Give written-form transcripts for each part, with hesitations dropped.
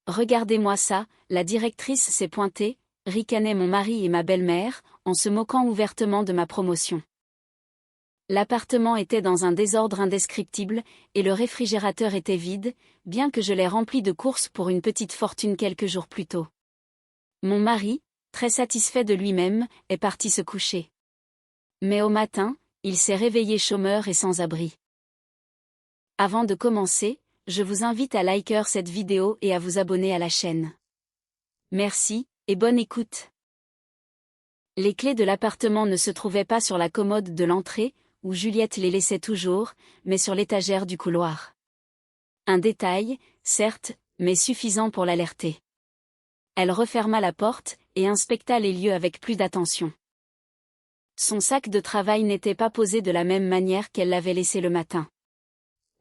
Regardez-moi ça, la directrice s'est pointée, ricanaient mon mari et ma belle-mère, en se moquant ouvertement de ma promotion. L'appartement était dans un désordre indescriptible, et le réfrigérateur était vide, bien que je l'ai rempli de courses pour une petite fortune quelques jours plus tôt. Mon mari, très satisfait de lui-même, est parti se coucher. Mais au matin, il s'est réveillé chômeur et sans abri. Avant de commencer, je vous invite à liker cette vidéo et à vous abonner à la chaîne. Merci, et bonne écoute. Les clés de l'appartement ne se trouvaient pas sur la commode de l'entrée, où Juliette les laissait toujours, mais sur l'étagère du couloir. Un détail, certes, mais suffisant pour l'alerter. Elle referma la porte, et inspecta les lieux avec plus d'attention. Son sac de travail n'était pas posé de la même manière qu'elle l'avait laissé le matin.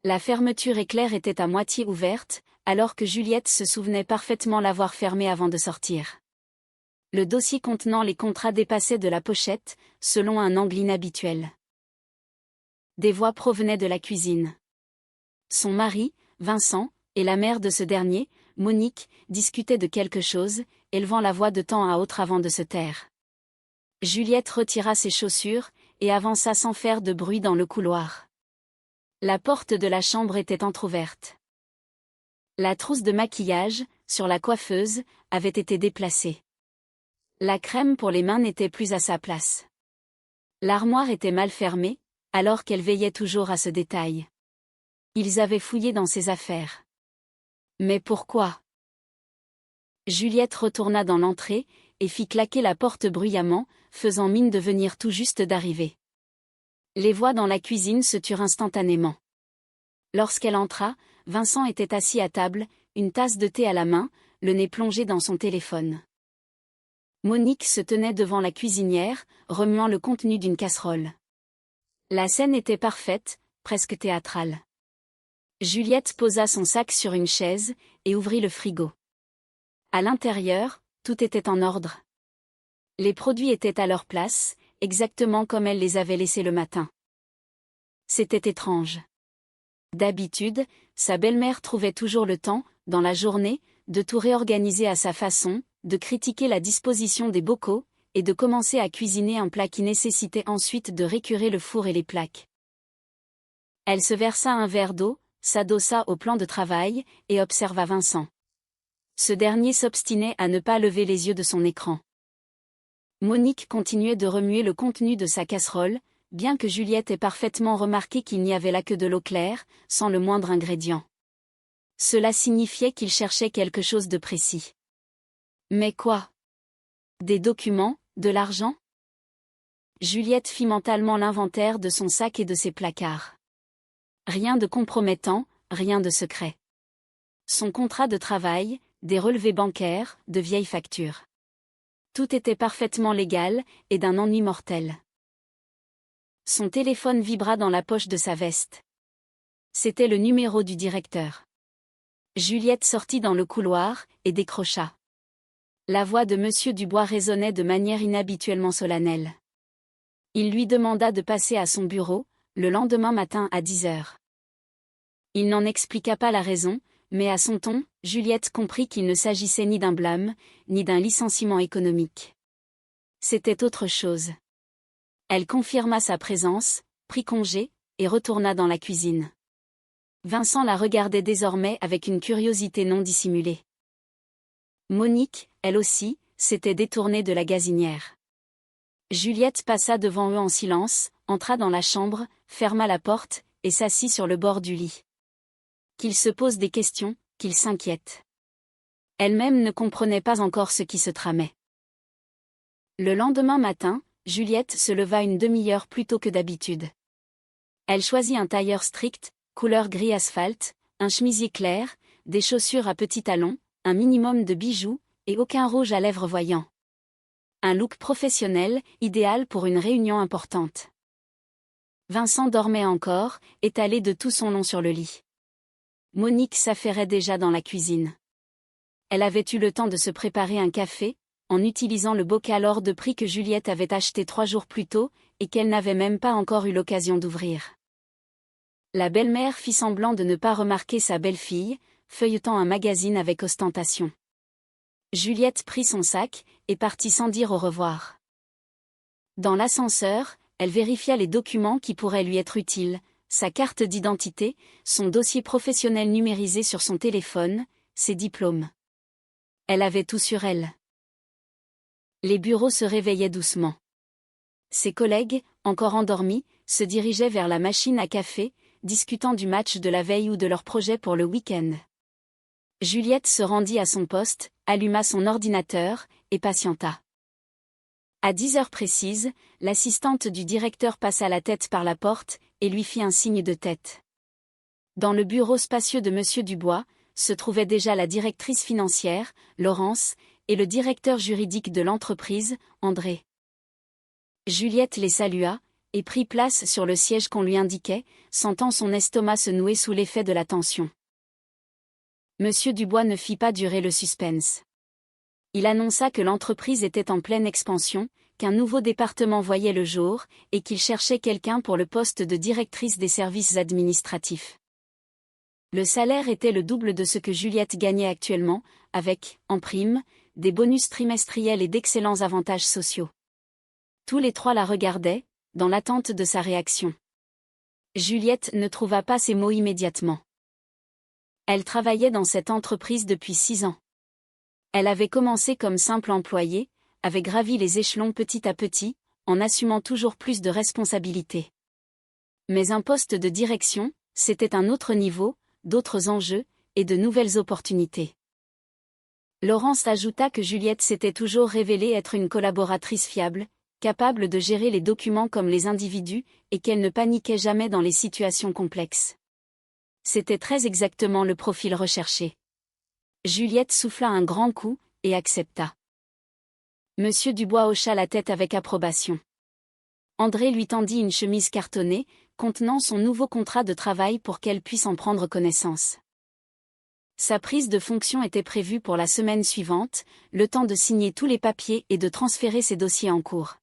La fermeture éclair était à moitié ouverte, alors que Juliette se souvenait parfaitement l'avoir fermée avant de sortir. Le dossier contenant les contrats dépassait de la pochette, selon un angle inhabituel. Des voix provenaient de la cuisine. Son mari, Vincent, et la mère de ce dernier, Monique, discutaient de quelque chose, élevant la voix de temps à autre avant de se taire. Juliette retira ses chaussures, et avança sans faire de bruit dans le couloir. La porte de la chambre était entr'ouverte. La trousse de maquillage, sur la coiffeuse, avait été déplacée. La crème pour les mains n'était plus à sa place. L'armoire était mal fermée, alors qu'elle veillait toujours à ce détail. Ils avaient fouillé dans ses affaires. Mais pourquoi? Juliette retourna dans l'entrée, et fit claquer la porte bruyamment, faisant mine de venir tout juste d'arriver. Les voix dans la cuisine se turent instantanément. Lorsqu'elle entra, Vincent était assis à table, une tasse de thé à la main, le nez plongé dans son téléphone. Monique se tenait devant la cuisinière, remuant le contenu d'une casserole. La scène était parfaite, presque théâtrale. Juliette posa son sac sur une chaise, et ouvrit le frigo. À l'intérieur, tout était en ordre. Les produits étaient à leur place, exactement comme elle les avait laissés le matin. C'était étrange. D'habitude, sa belle-mère trouvait toujours le temps, dans la journée, de tout réorganiser à sa façon, de critiquer la disposition des bocaux, et de commencer à cuisiner un plat qui nécessitait ensuite de récurer le four et les plaques. Elle se versa un verre d'eau, s'adossa au plan de travail, et observa Vincent. Ce dernier s'obstinait à ne pas lever les yeux de son écran. Monique continuait de remuer le contenu de sa casserole, bien que Juliette ait parfaitement remarqué qu'il n'y avait là que de l'eau claire, sans le moindre ingrédient. Cela signifiait qu'il cherchait quelque chose de précis. Mais quoi? Des documents, de l'argent? Juliette fit mentalement l'inventaire de son sac et de ses placards. Rien de compromettant, rien de secret. Son contrat de travail, des relevés bancaires, de vieilles factures. Tout était parfaitement légal, et d'un ennui mortel. Son téléphone vibra dans la poche de sa veste. C'était le numéro du directeur. Juliette sortit dans le couloir, et décrocha. La voix de Monsieur Dubois résonnait de manière inhabituellement solennelle. Il lui demanda de passer à son bureau, le lendemain matin à 10 heures. Il n'en expliqua pas la raison, mais à son ton, Juliette comprit qu'il ne s'agissait ni d'un blâme, ni d'un licenciement économique. C'était autre chose. Elle confirma sa présence, prit congé, et retourna dans la cuisine. Vincent la regardait désormais avec une curiosité non dissimulée. Monique, elle aussi, s'était détournée de la gazinière. Juliette passa devant eux en silence, entra dans la chambre, ferma la porte, et s'assit sur le bord du lit. Qu'il se pose des questions, qu'il s'inquiète. Elle-même ne comprenait pas encore ce qui se tramait. Le lendemain matin, Juliette se leva une demi-heure plus tôt que d'habitude. Elle choisit un tailleur strict, couleur gris asphalte, un chemisier clair, des chaussures à petits talons, un minimum de bijoux, et aucun rouge à lèvres voyant. Un look professionnel, idéal pour une réunion importante. Vincent dormait encore, étalé de tout son long sur le lit. Monique s'affairait déjà dans la cuisine. Elle avait eu le temps de se préparer un café, en utilisant le bocal hors de prix que Juliette avait acheté 3 jours plus tôt, et qu'elle n'avait même pas encore eu l'occasion d'ouvrir. La belle-mère fit semblant de ne pas remarquer sa belle-fille, feuilletant un magazine avec ostentation. Juliette prit son sac, et partit sans dire au revoir. Dans l'ascenseur, elle vérifia les documents qui pourraient lui être utiles, sa carte d'identité, son dossier professionnel numérisé sur son téléphone, ses diplômes. Elle avait tout sur elle. Les bureaux se réveillaient doucement. Ses collègues, encore endormis, se dirigeaient vers la machine à café, discutant du match de la veille ou de leur projet pour le week-end. Juliette se rendit à son poste, alluma son ordinateur, et patienta. À 10 heures précises, l'assistante du directeur passa la tête par la porte, et lui fit un signe de tête. Dans le bureau spacieux de Monsieur Dubois, se trouvait déjà la directrice financière, Laurence, et le directeur juridique de l'entreprise, André. Juliette les salua, et prit place sur le siège qu'on lui indiquait, sentant son estomac se nouer sous l'effet de la tension. Monsieur Dubois ne fit pas durer le suspense. Il annonça que l'entreprise était en pleine expansion, qu'un nouveau département voyait le jour, et qu'il cherchait quelqu'un pour le poste de directrice des services administratifs. Le salaire était le double de ce que Juliette gagnait actuellement, avec, en prime, des bonus trimestriels et d'excellents avantages sociaux. Tous les trois la regardaient, dans l'attente de sa réaction. Juliette ne trouva pas ses mots immédiatement. Elle travaillait dans cette entreprise depuis 6 ans. Elle avait commencé comme simple employée, avait gravi les échelons petit à petit, en assumant toujours plus de responsabilités. Mais un poste de direction, c'était un autre niveau, d'autres enjeux, et de nouvelles opportunités. Laurence ajouta que Juliette s'était toujours révélée être une collaboratrice fiable, capable de gérer les documents comme les individus, et qu'elle ne paniquait jamais dans les situations complexes. C'était très exactement le profil recherché. Juliette souffla un grand coup, et accepta. Monsieur Dubois hocha la tête avec approbation. André lui tendit une chemise cartonnée, contenant son nouveau contrat de travail pour qu'elle puisse en prendre connaissance. Sa prise de fonction était prévue pour la semaine suivante, le temps de signer tous les papiers et de transférer ses dossiers en cours.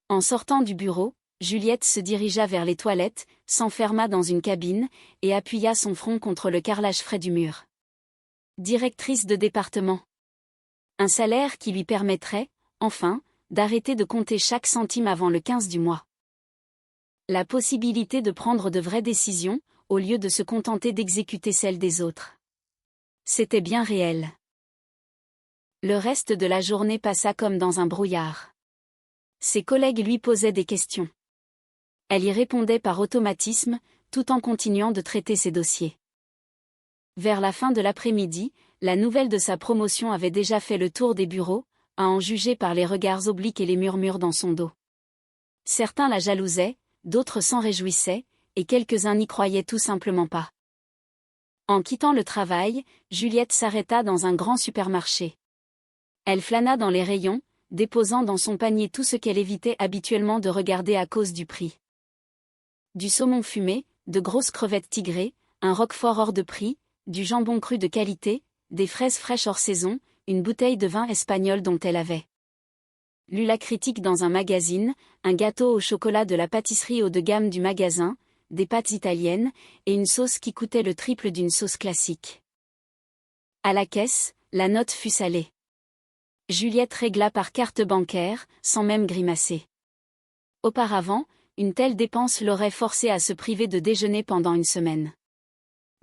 En sortant du bureau, Juliette se dirigea vers les toilettes, s'enferma dans une cabine, et appuya son front contre le carrelage frais du mur. Directrice de département. Un salaire qui lui permettrait, enfin, d'arrêter de compter chaque centime avant le 15 du mois. La possibilité de prendre de vraies décisions, au lieu de se contenter d'exécuter celles des autres. C'était bien réel. Le reste de la journée passa comme dans un brouillard. Ses collègues lui posaient des questions. Elle y répondait par automatisme, tout en continuant de traiter ses dossiers. Vers la fin de l'après-midi, la nouvelle de sa promotion avait déjà fait le tour des bureaux, à en juger par les regards obliques et les murmures dans son dos. Certains la jalousaient, d'autres s'en réjouissaient, et quelques-uns n'y croyaient tout simplement pas. En quittant le travail, Juliette s'arrêta dans un grand supermarché. Elle flâna dans les rayons, déposant dans son panier tout ce qu'elle évitait habituellement de regarder à cause du prix. Du saumon fumé, de grosses crevettes tigrées, un roquefort hors de prix, du jambon cru de qualité, des fraises fraîches hors saison, une bouteille de vin espagnol dont elle avait lu la critique dans un magazine, un gâteau au chocolat de la pâtisserie haut de gamme du magasin, des pâtes italiennes, et une sauce qui coûtait le triple d'une sauce classique. À la caisse, la note fut salée. Juliette régla par carte bancaire, sans même grimacer. Auparavant, une telle dépense l'aurait forcée à se priver de déjeuner pendant une semaine.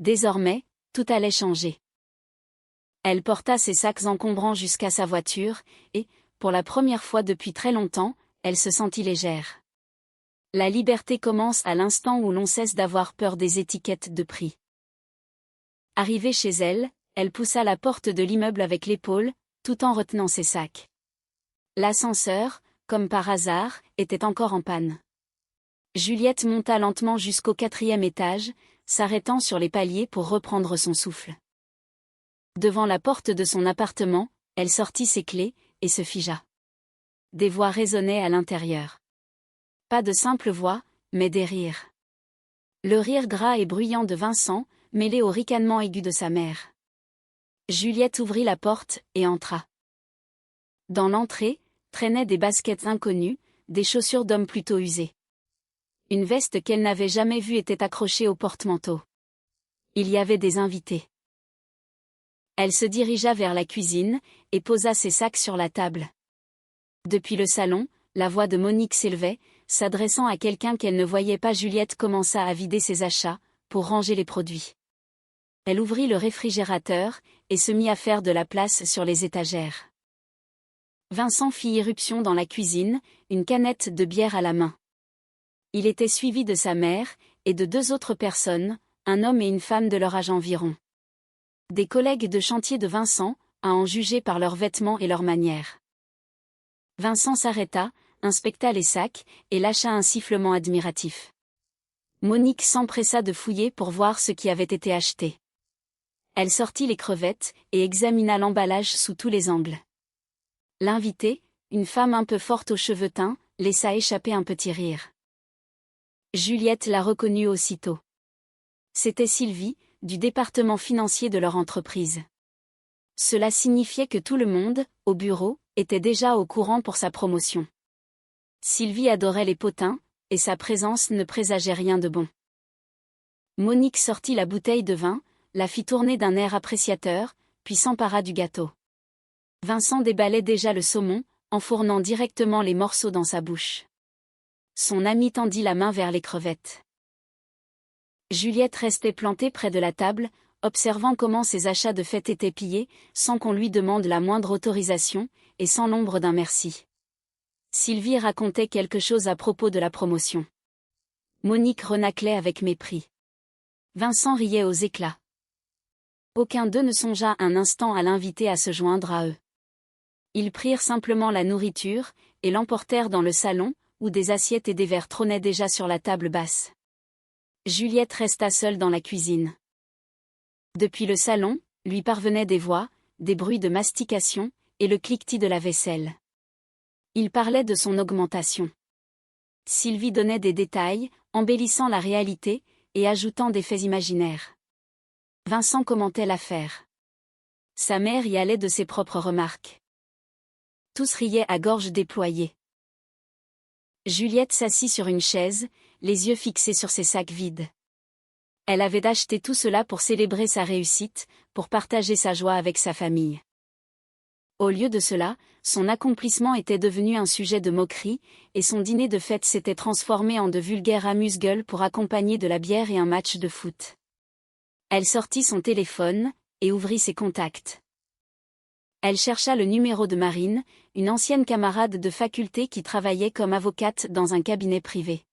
Désormais, tout allait changer. Elle porta ses sacs encombrants jusqu'à sa voiture, et, pour la première fois depuis très longtemps, elle se sentit légère. La liberté commence à l'instant où l'on cesse d'avoir peur des étiquettes de prix. Arrivée chez elle, elle poussa la porte de l'immeuble avec l'épaule, tout en retenant ses sacs. L'ascenseur, comme par hasard, était encore en panne. Juliette monta lentement jusqu'au 4e étage, s'arrêtant sur les paliers pour reprendre son souffle. Devant la porte de son appartement, elle sortit ses clés, et se figea. Des voix résonnaient à l'intérieur. Pas de simples voix, mais des rires. Le rire gras et bruyant de Vincent, mêlé au ricanement aigu de sa mère. Juliette ouvrit la porte, et entra. Dans l'entrée, traînaient des baskets inconnues, des chaussures d'homme plutôt usées. Une veste qu'elle n'avait jamais vue était accrochée au porte-manteau. Il y avait des invités. Elle se dirigea vers la cuisine, et posa ses sacs sur la table. Depuis le salon, la voix de Monique s'élevait, s'adressant à quelqu'un qu'elle ne voyait pas. Juliette commença à vider ses achats, pour ranger les produits. Elle ouvrit le réfrigérateur, et se mit à faire de la place sur les étagères. Vincent fit irruption dans la cuisine, une canette de bière à la main. Il était suivi de sa mère, et de 2 autres personnes, un homme et une femme de leur âge environ. Des collègues de chantier de Vincent, à en juger par leurs vêtements et leurs manières. Vincent s'arrêta, inspecta les sacs, et lâcha un sifflement admiratif. Monique s'empressa de fouiller pour voir ce qui avait été acheté. Elle sortit les crevettes, et examina l'emballage sous tous les angles. L'invitée, une femme un peu forte aux cheveux teints, laissa échapper un petit rire. Juliette la reconnut aussitôt. C'était Sylvie, du département financier de leur entreprise. Cela signifiait que tout le monde, au bureau, était déjà au courant pour sa promotion. Sylvie adorait les potins, et sa présence ne présageait rien de bon. Monique sortit la bouteille de vin, la fit tourner d'un air appréciateur, puis s'empara du gâteau. Vincent déballait déjà le saumon, enfournant directement les morceaux dans sa bouche. Son ami tendit la main vers les crevettes. Juliette restait plantée près de la table, observant comment ses achats de fête étaient pillés, sans qu'on lui demande la moindre autorisation, et sans l'ombre d'un merci. Sylvie racontait quelque chose à propos de la promotion. Monique renâclait avec mépris. Vincent riait aux éclats. Aucun d'eux ne songea un instant à l'inviter à se joindre à eux. Ils prirent simplement la nourriture, et l'emportèrent dans le salon, où des assiettes et des verres trônaient déjà sur la table basse. Juliette resta seule dans la cuisine. Depuis le salon, lui parvenaient des voix, des bruits de mastication, et le cliquetis de la vaisselle. Il parlait de son augmentation. Sylvie donnait des détails, embellissant la réalité, et ajoutant des faits imaginaires. Vincent commentait l'affaire. Sa mère y allait de ses propres remarques. Tous riaient à gorge déployée. Juliette s'assit sur une chaise, les yeux fixés sur ses sacs vides. Elle avait acheté tout cela pour célébrer sa réussite, pour partager sa joie avec sa famille. Au lieu de cela, son accomplissement était devenu un sujet de moquerie, et son dîner de fête s'était transformé en de vulgaires amuse-gueules pour accompagner de la bière et un match de foot. Elle sortit son téléphone, et ouvrit ses contacts. Elle chercha le numéro de Marine, une ancienne camarade de faculté qui travaillait comme avocate dans un cabinet privé.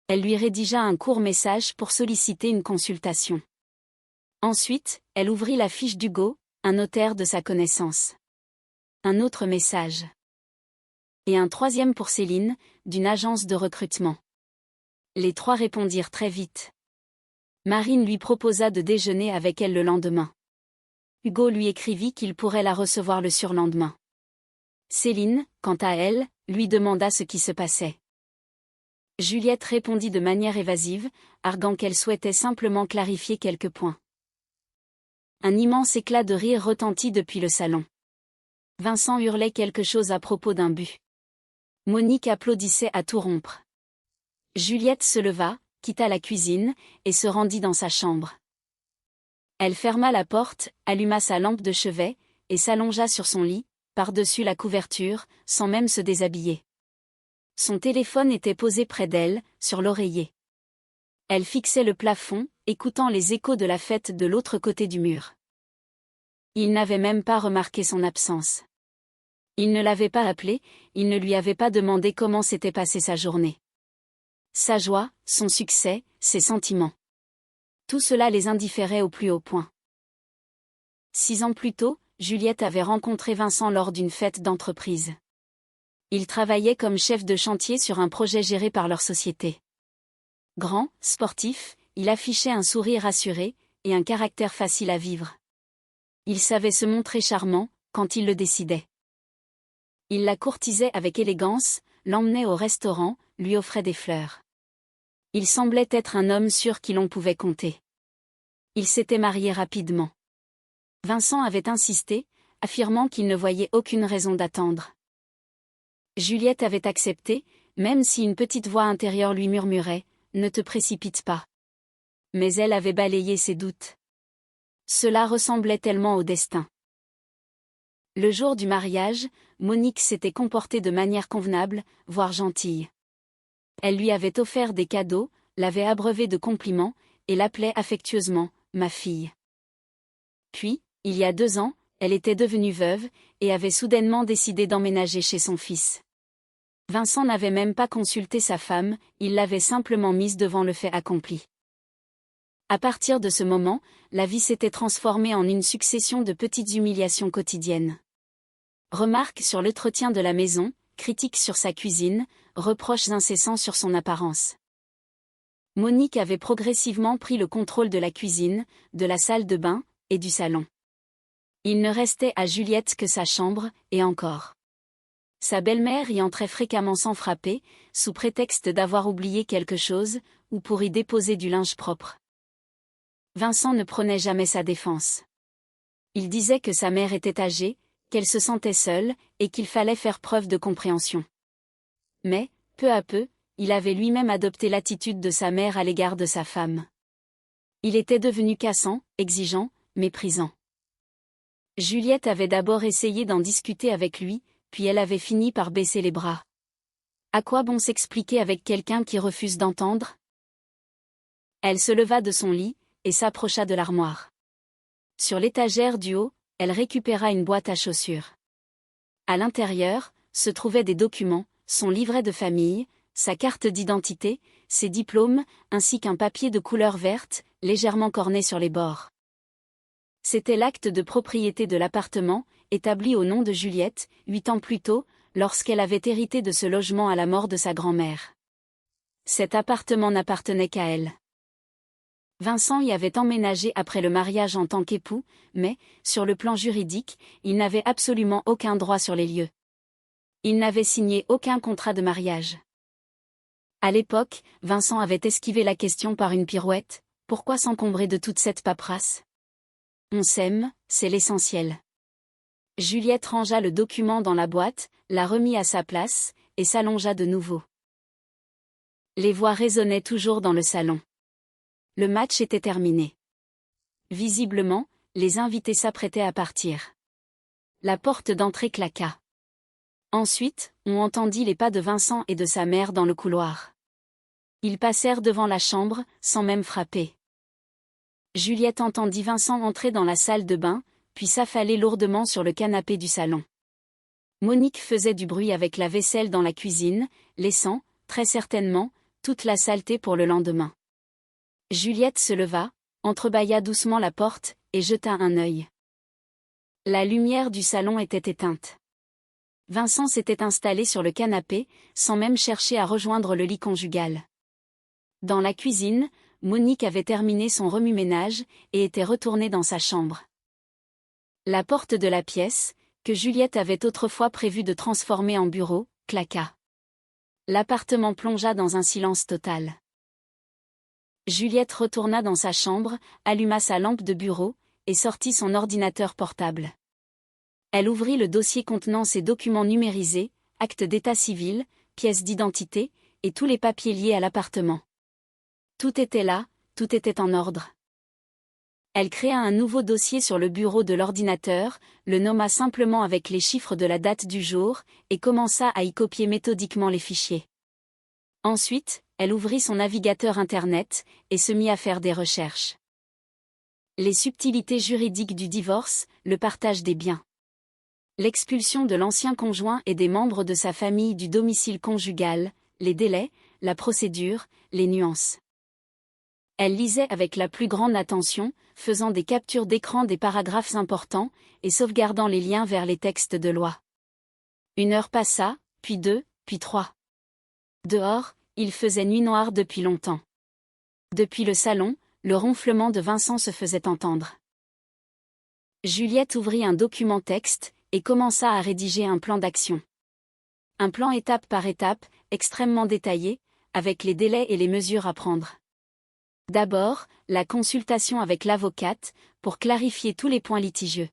Elle lui rédigea un court message pour solliciter une consultation. Ensuite, elle ouvrit la fiche d'Hugo, un notaire de sa connaissance. Un autre message. Et un troisième pour Céline, d'une agence de recrutement. Les 3 répondirent très vite. Marine lui proposa de déjeuner avec elle le lendemain. Hugo lui écrivit qu'il pourrait la recevoir le surlendemain. Céline, quant à elle, lui demanda ce qui se passait. Juliette répondit de manière évasive, arguant qu'elle souhaitait simplement clarifier quelques points. Un immense éclat de rire retentit depuis le salon. Vincent hurlait quelque chose à propos d'un but. Monique applaudissait à tout rompre. Juliette se leva, quitta la cuisine, et se rendit dans sa chambre. Elle ferma la porte, alluma sa lampe de chevet, et s'allongea sur son lit, par-dessus la couverture, sans même se déshabiller. Son téléphone était posé près d'elle, sur l'oreiller. Elle fixait le plafond, écoutant les échos de la fête de l'autre côté du mur. Il n'avait même pas remarqué son absence. Il ne l'avait pas appelé, il ne lui avait pas demandé comment s'était passée sa journée. Sa joie, son succès, ses sentiments. Tout cela les indifférait au plus haut point. 6 ans plus tôt, Juliette avait rencontré Vincent lors d'une fête d'entreprise. Il travaillait comme chef de chantier sur un projet géré par leur société. Grand, sportif, il affichait un sourire assuré, et un caractère facile à vivre. Il savait se montrer charmant, quand il le décidait. Il la courtisait avec élégance, l'emmenait au restaurant, lui offrait des fleurs. Il semblait être un homme sur qui l'on pouvait compter. Il s'était marié rapidement. Vincent avait insisté, affirmant qu'il ne voyait aucune raison d'attendre. Juliette avait accepté, même si une petite voix intérieure lui murmurait « Ne te précipite pas. Mais elle avait balayé ses doutes. Cela ressemblait tellement au destin. Le jour du mariage, Monique s'était comportée de manière convenable, voire gentille. Elle lui avait offert des cadeaux, l'avait abreuvée de compliments, et l'appelait affectueusement « ma fille ». Puis, il y a 2 ans, elle était devenue veuve, et avait soudainement décidé d'emménager chez son fils. Vincent n'avait même pas consulté sa femme, il l'avait simplement mise devant le fait accompli. À partir de ce moment, la vie s'était transformée en une succession de petites humiliations quotidiennes. Remarques sur l'entretien de la maison, critiques sur sa cuisine, reproches incessants sur son apparence. Monique avait progressivement pris le contrôle de la cuisine, de la salle de bain, et du salon. Il ne restait à Juliette que sa chambre, et encore. Sa belle-mère y entrait fréquemment sans frapper, sous prétexte d'avoir oublié quelque chose, ou pour y déposer du linge propre. Vincent ne prenait jamais sa défense. Il disait que sa mère était âgée, qu'elle se sentait seule, et qu'il fallait faire preuve de compréhension. Mais, peu à peu, il avait lui-même adopté l'attitude de sa mère à l'égard de sa femme. Il était devenu cassant, exigeant, méprisant. Juliette avait d'abord essayé d'en discuter avec lui, puis elle avait fini par baisser les bras. À quoi bon s'expliquer avec quelqu'un qui refuse d'entendre ? Elle se leva de son lit, et s'approcha de l'armoire. Sur l'étagère du haut, elle récupéra une boîte à chaussures. À l'intérieur, se trouvaient des documents, son livret de famille, sa carte d'identité, ses diplômes, ainsi qu'un papier de couleur verte, légèrement corné sur les bords. C'était l'acte de propriété de l'appartement, établi au nom de Juliette, 8 ans plus tôt, lorsqu'elle avait hérité de ce logement à la mort de sa grand-mère. Cet appartement n'appartenait qu'à elle. Vincent y avait emménagé après le mariage en tant qu'époux, mais, sur le plan juridique, il n'avait absolument aucun droit sur les lieux. Il n'avait signé aucun contrat de mariage. À l'époque, Vincent avait esquivé la question par une pirouette, pourquoi s'encombrer de toute cette paperasse ? On s'aime, c'est l'essentiel. Juliette rangea le document dans la boîte, la remit à sa place, et s'allongea de nouveau. Les voix résonnaient toujours dans le salon. Le match était terminé. Visiblement, les invités s'apprêtaient à partir. La porte d'entrée claqua. Ensuite, on entendit les pas de Vincent et de sa mère dans le couloir. Ils passèrent devant la chambre, sans même frapper. Juliette entendit Vincent entrer dans la salle de bain, puis s'affaler lourdement sur le canapé du salon. Monique faisait du bruit avec la vaisselle dans la cuisine, laissant, très certainement, toute la saleté pour le lendemain. Juliette se leva, entrebâilla doucement la porte, et jeta un œil. La lumière du salon était éteinte. Vincent s'était installé sur le canapé, sans même chercher à rejoindre le lit conjugal. Dans la cuisine, Monique avait terminé son remue-ménage, et était retournée dans sa chambre. La porte de la pièce, que Juliette avait autrefois prévu de transformer en bureau, claqua. L'appartement plongea dans un silence total. Juliette retourna dans sa chambre, alluma sa lampe de bureau, et sortit son ordinateur portable. Elle ouvrit le dossier contenant ses documents numérisés, actes d'état civil, pièces d'identité, et tous les papiers liés à l'appartement. Tout était là, tout était en ordre. Elle créa un nouveau dossier sur le bureau de l'ordinateur, le nomma simplement avec les chiffres de la date du jour, et commença à y copier méthodiquement les fichiers. Ensuite, elle ouvrit son navigateur Internet, et se mit à faire des recherches. Les subtilités juridiques du divorce, le partage des biens. L'expulsion de l'ancien conjoint et des membres de sa famille du domicile conjugal, les délais, la procédure, les nuances. Elle lisait avec la plus grande attention, faisant des captures d'écran des paragraphes importants, et sauvegardant les liens vers les textes de loi. 1 heure passa, puis 2, puis 3. Dehors, il faisait nuit noire depuis longtemps. Depuis le salon, le ronflement de Vincent se faisait entendre. Juliette ouvrit un document texte, et commença à rédiger un plan d'action. Un plan étape par étape, extrêmement détaillé, avec les délais et les mesures à prendre. D'abord, la consultation avec l'avocate, pour clarifier tous les points litigieux.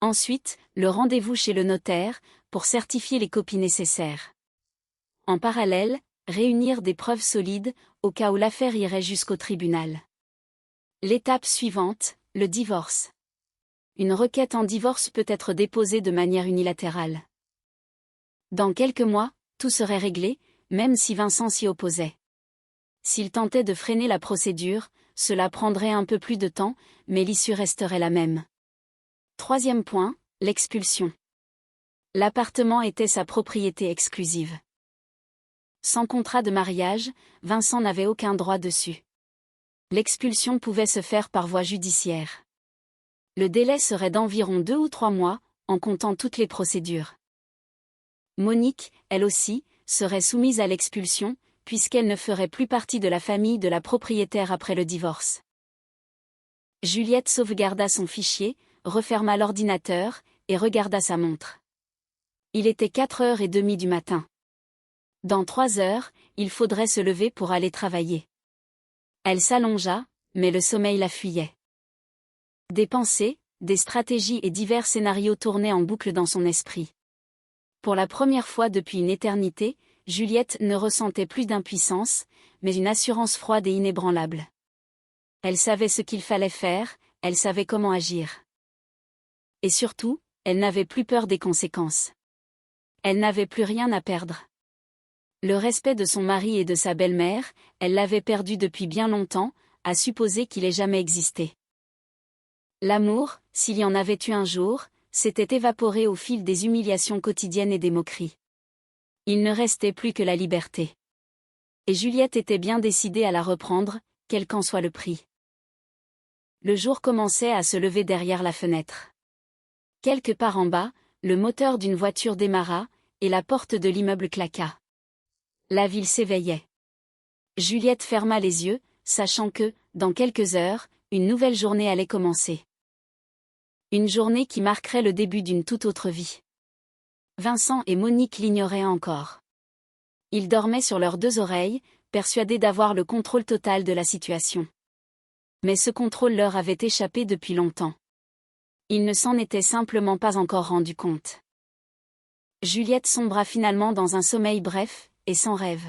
Ensuite, le rendez-vous chez le notaire, pour certifier les copies nécessaires. En parallèle, réunir des preuves solides, au cas où l'affaire irait jusqu'au tribunal. L'étape suivante, le divorce. Une requête en divorce peut être déposée de manière unilatérale. Dans quelques mois, tout serait réglé, même si Vincent s'y opposait. S'il tentait de freiner la procédure, cela prendrait un peu plus de temps, mais l'issue resterait la même. Troisième point, l'expulsion. L'appartement était sa propriété exclusive. Sans contrat de mariage, Vincent n'avait aucun droit dessus. L'expulsion pouvait se faire par voie judiciaire. Le délai serait d'environ 2 ou 3 mois, en comptant toutes les procédures. Monique, elle aussi, serait soumise à l'expulsion, puisqu'elle ne ferait plus partie de la famille de la propriétaire après le divorce. Juliette sauvegarda son fichier, referma l'ordinateur, et regarda sa montre. Il était 4h30 du matin. Dans 3 heures, il faudrait se lever pour aller travailler. Elle s'allongea, mais le sommeil la fuyait. Des pensées, des stratégies et divers scénarios tournaient en boucle dans son esprit. Pour la première fois depuis une éternité, Juliette ne ressentait plus d'impuissance, mais une assurance froide et inébranlable. Elle savait ce qu'il fallait faire, elle savait comment agir. Et surtout, elle n'avait plus peur des conséquences. Elle n'avait plus rien à perdre. Le respect de son mari et de sa belle-mère, elle l'avait perdu depuis bien longtemps, à supposer qu'il ait jamais existé. L'amour, s'il y en avait eu un jour, s'était évaporé au fil des humiliations quotidiennes et des moqueries. Il ne restait plus que la liberté. Et Juliette était bien décidée à la reprendre, quel qu'en soit le prix. Le jour commençait à se lever derrière la fenêtre. Quelque part en bas, le moteur d'une voiture démarra, et la porte de l'immeuble claqua. La ville s'éveillait. Juliette ferma les yeux, sachant que, dans quelques heures, une nouvelle journée allait commencer. Une journée qui marquerait le début d'une toute autre vie. Vincent et Monique l'ignoraient encore. Ils dormaient sur leurs 2 oreilles, persuadés d'avoir le contrôle total de la situation. Mais ce contrôle leur avait échappé depuis longtemps. Ils ne s'en étaient simplement pas encore rendus compte. Juliette sombra finalement dans un sommeil bref, et sans rêve.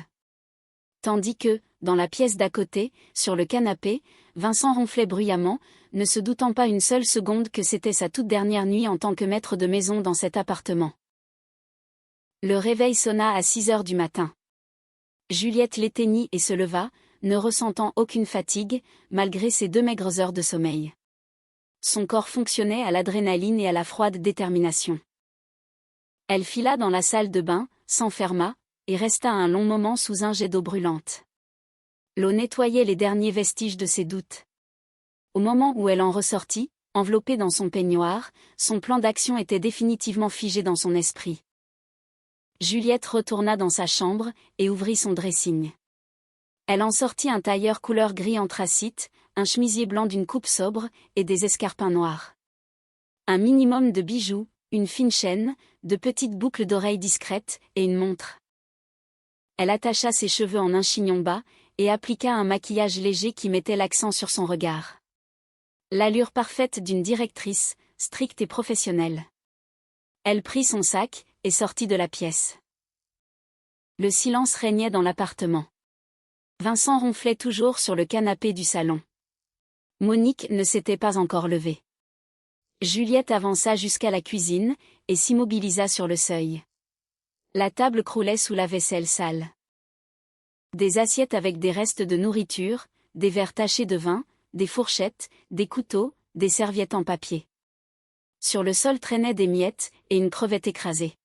Tandis que, dans la pièce d'à côté, sur le canapé, Vincent ronflait bruyamment, ne se doutant pas une seule seconde que c'était sa toute dernière nuit en tant que maître de maison dans cet appartement. Le réveil sonna à 6h du matin. Juliette l'éteignit et se leva, ne ressentant aucune fatigue, malgré ses 2 maigres heures de sommeil. Son corps fonctionnait à l'adrénaline et à la froide détermination. Elle fila dans la salle de bain, s'enferma, et resta un long moment sous un jet d'eau brûlante. L'eau nettoyait les derniers vestiges de ses doutes. Au moment où elle en ressortit, enveloppée dans son peignoir, son plan d'action était définitivement figé dans son esprit. Juliette retourna dans sa chambre, et ouvrit son dressing. Elle en sortit un tailleur couleur gris anthracite, un chemisier blanc d'une coupe sobre, et des escarpins noirs. Un minimum de bijoux, une fine chaîne, de petites boucles d'oreilles discrètes, et une montre. Elle attacha ses cheveux en un chignon bas, et appliqua un maquillage léger qui mettait l'accent sur son regard. L'allure parfaite d'une directrice, stricte et professionnelle. Elle prit son sac, et sortit de la pièce. Le silence régnait dans l'appartement. Vincent ronflait toujours sur le canapé du salon. Monique ne s'était pas encore levée. Juliette avança jusqu'à la cuisine, et s'immobilisa sur le seuil. La table croulait sous la vaisselle sale. Des assiettes avec des restes de nourriture, des verres tachés de vin, des fourchettes, des couteaux, des serviettes en papier. Sur le sol traînaient des miettes, et une crevette écrasée.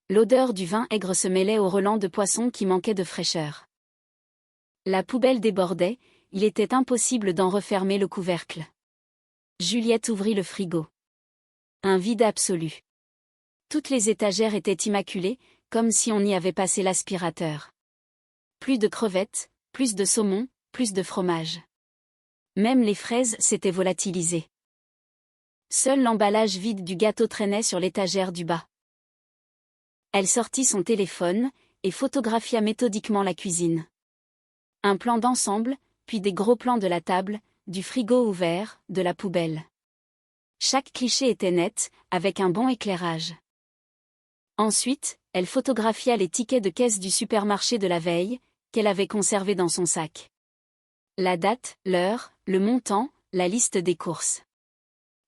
L'odeur du vin aigre se mêlait au relent de poisson qui manquait de fraîcheur. La poubelle débordait, il était impossible d'en refermer le couvercle. Juliette ouvrit le frigo. Un vide absolu. Toutes les étagères étaient immaculées, comme si on y avait passé l'aspirateur. Plus de crevettes, plus de saumon, plus de fromage. Même les fraises s'étaient volatilisées. Seul l'emballage vide du gâteau traînait sur l'étagère du bas. Elle sortit son téléphone, et photographia méthodiquement la cuisine. Un plan d'ensemble, puis des gros plans de la table, du frigo ouvert, de la poubelle. Chaque cliché était net, avec un bon éclairage. Ensuite, elle photographia les tickets de caisse du supermarché de la veille, qu'elle avait conservés dans son sac. La date, l'heure, le montant, la liste des courses.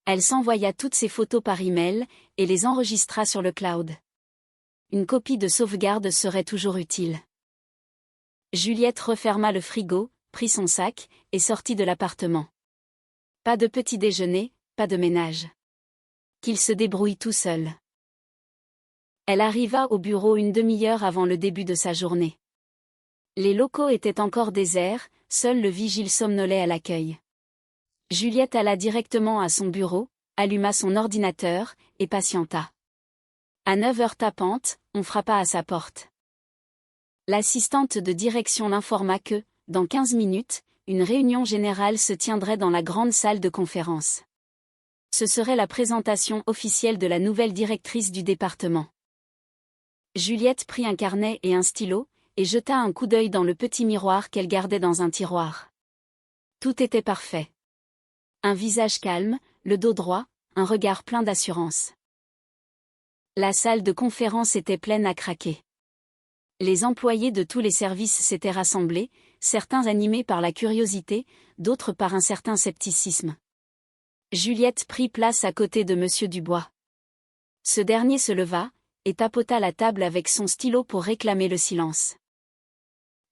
Elle s'envoya toutes ces photos par email, et les enregistra sur le cloud. Une copie de sauvegarde serait toujours utile. Juliette referma le frigo, prit son sac, et sortit de l'appartement. Pas de petit déjeuner, pas de ménage. Qu'il se débrouille tout seul. Elle arriva au bureau une demi-heure avant le début de sa journée. Les locaux étaient encore déserts, seul le vigile somnolait à l'accueil. Juliette alla directement à son bureau, alluma son ordinateur, et patienta. À 9 heures tapantes, on frappa à sa porte. L'assistante de direction l'informa que, dans 15 minutes, une réunion générale se tiendrait dans la grande salle de conférence. Ce serait la présentation officielle de la nouvelle directrice du département. Juliette prit un carnet et un stylo, et jeta un coup d'œil dans le petit miroir qu'elle gardait dans un tiroir. Tout était parfait. Un visage calme, le dos droit, un regard plein d'assurance. La salle de conférence était pleine à craquer. Les employés de tous les services s'étaient rassemblés, certains animés par la curiosité, d'autres par un certain scepticisme. Juliette prit place à côté de Monsieur Dubois. Ce dernier se leva, et tapota la table avec son stylo pour réclamer le silence.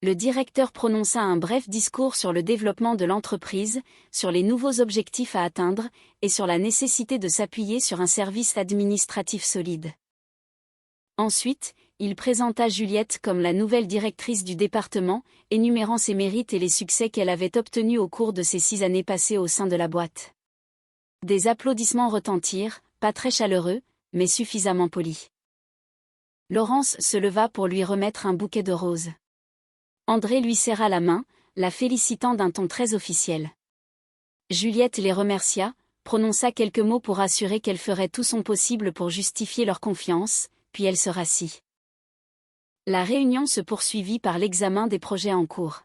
Le directeur prononça un bref discours sur le développement de l'entreprise, sur les nouveaux objectifs à atteindre, et sur la nécessité de s'appuyer sur un service administratif solide. Ensuite, il présenta Juliette comme la nouvelle directrice du département, énumérant ses mérites et les succès qu'elle avait obtenus au cours de ses 6 années passées au sein de la boîte. Des applaudissements retentirent, pas très chaleureux, mais suffisamment polis. Laurence se leva pour lui remettre un bouquet de roses. André lui serra la main, la félicitant d'un ton très officiel. Juliette les remercia, prononça quelques mots pour assurer qu'elle ferait tout son possible pour justifier leur confiance, puis elle se rassit. La réunion se poursuivit par l'examen des projets en cours.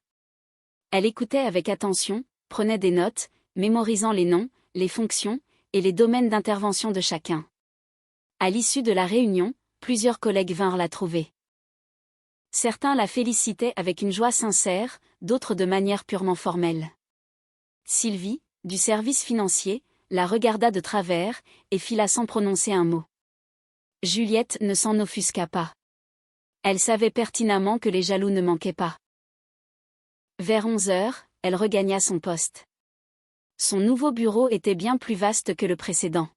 Elle écoutait avec attention, prenait des notes, mémorisant les noms, les fonctions, et les domaines d'intervention de chacun. À l'issue de la réunion, plusieurs collègues vinrent la trouver. Certains la félicitaient avec une joie sincère, d'autres de manière purement formelle. Sylvie, du service financier, la regarda de travers, et fila sans prononcer un mot. Juliette ne s'en offusqua pas. Elle savait pertinemment que les jaloux ne manquaient pas. Vers 11 heures, elle regagna son poste. Son nouveau bureau était bien plus vaste que le précédent.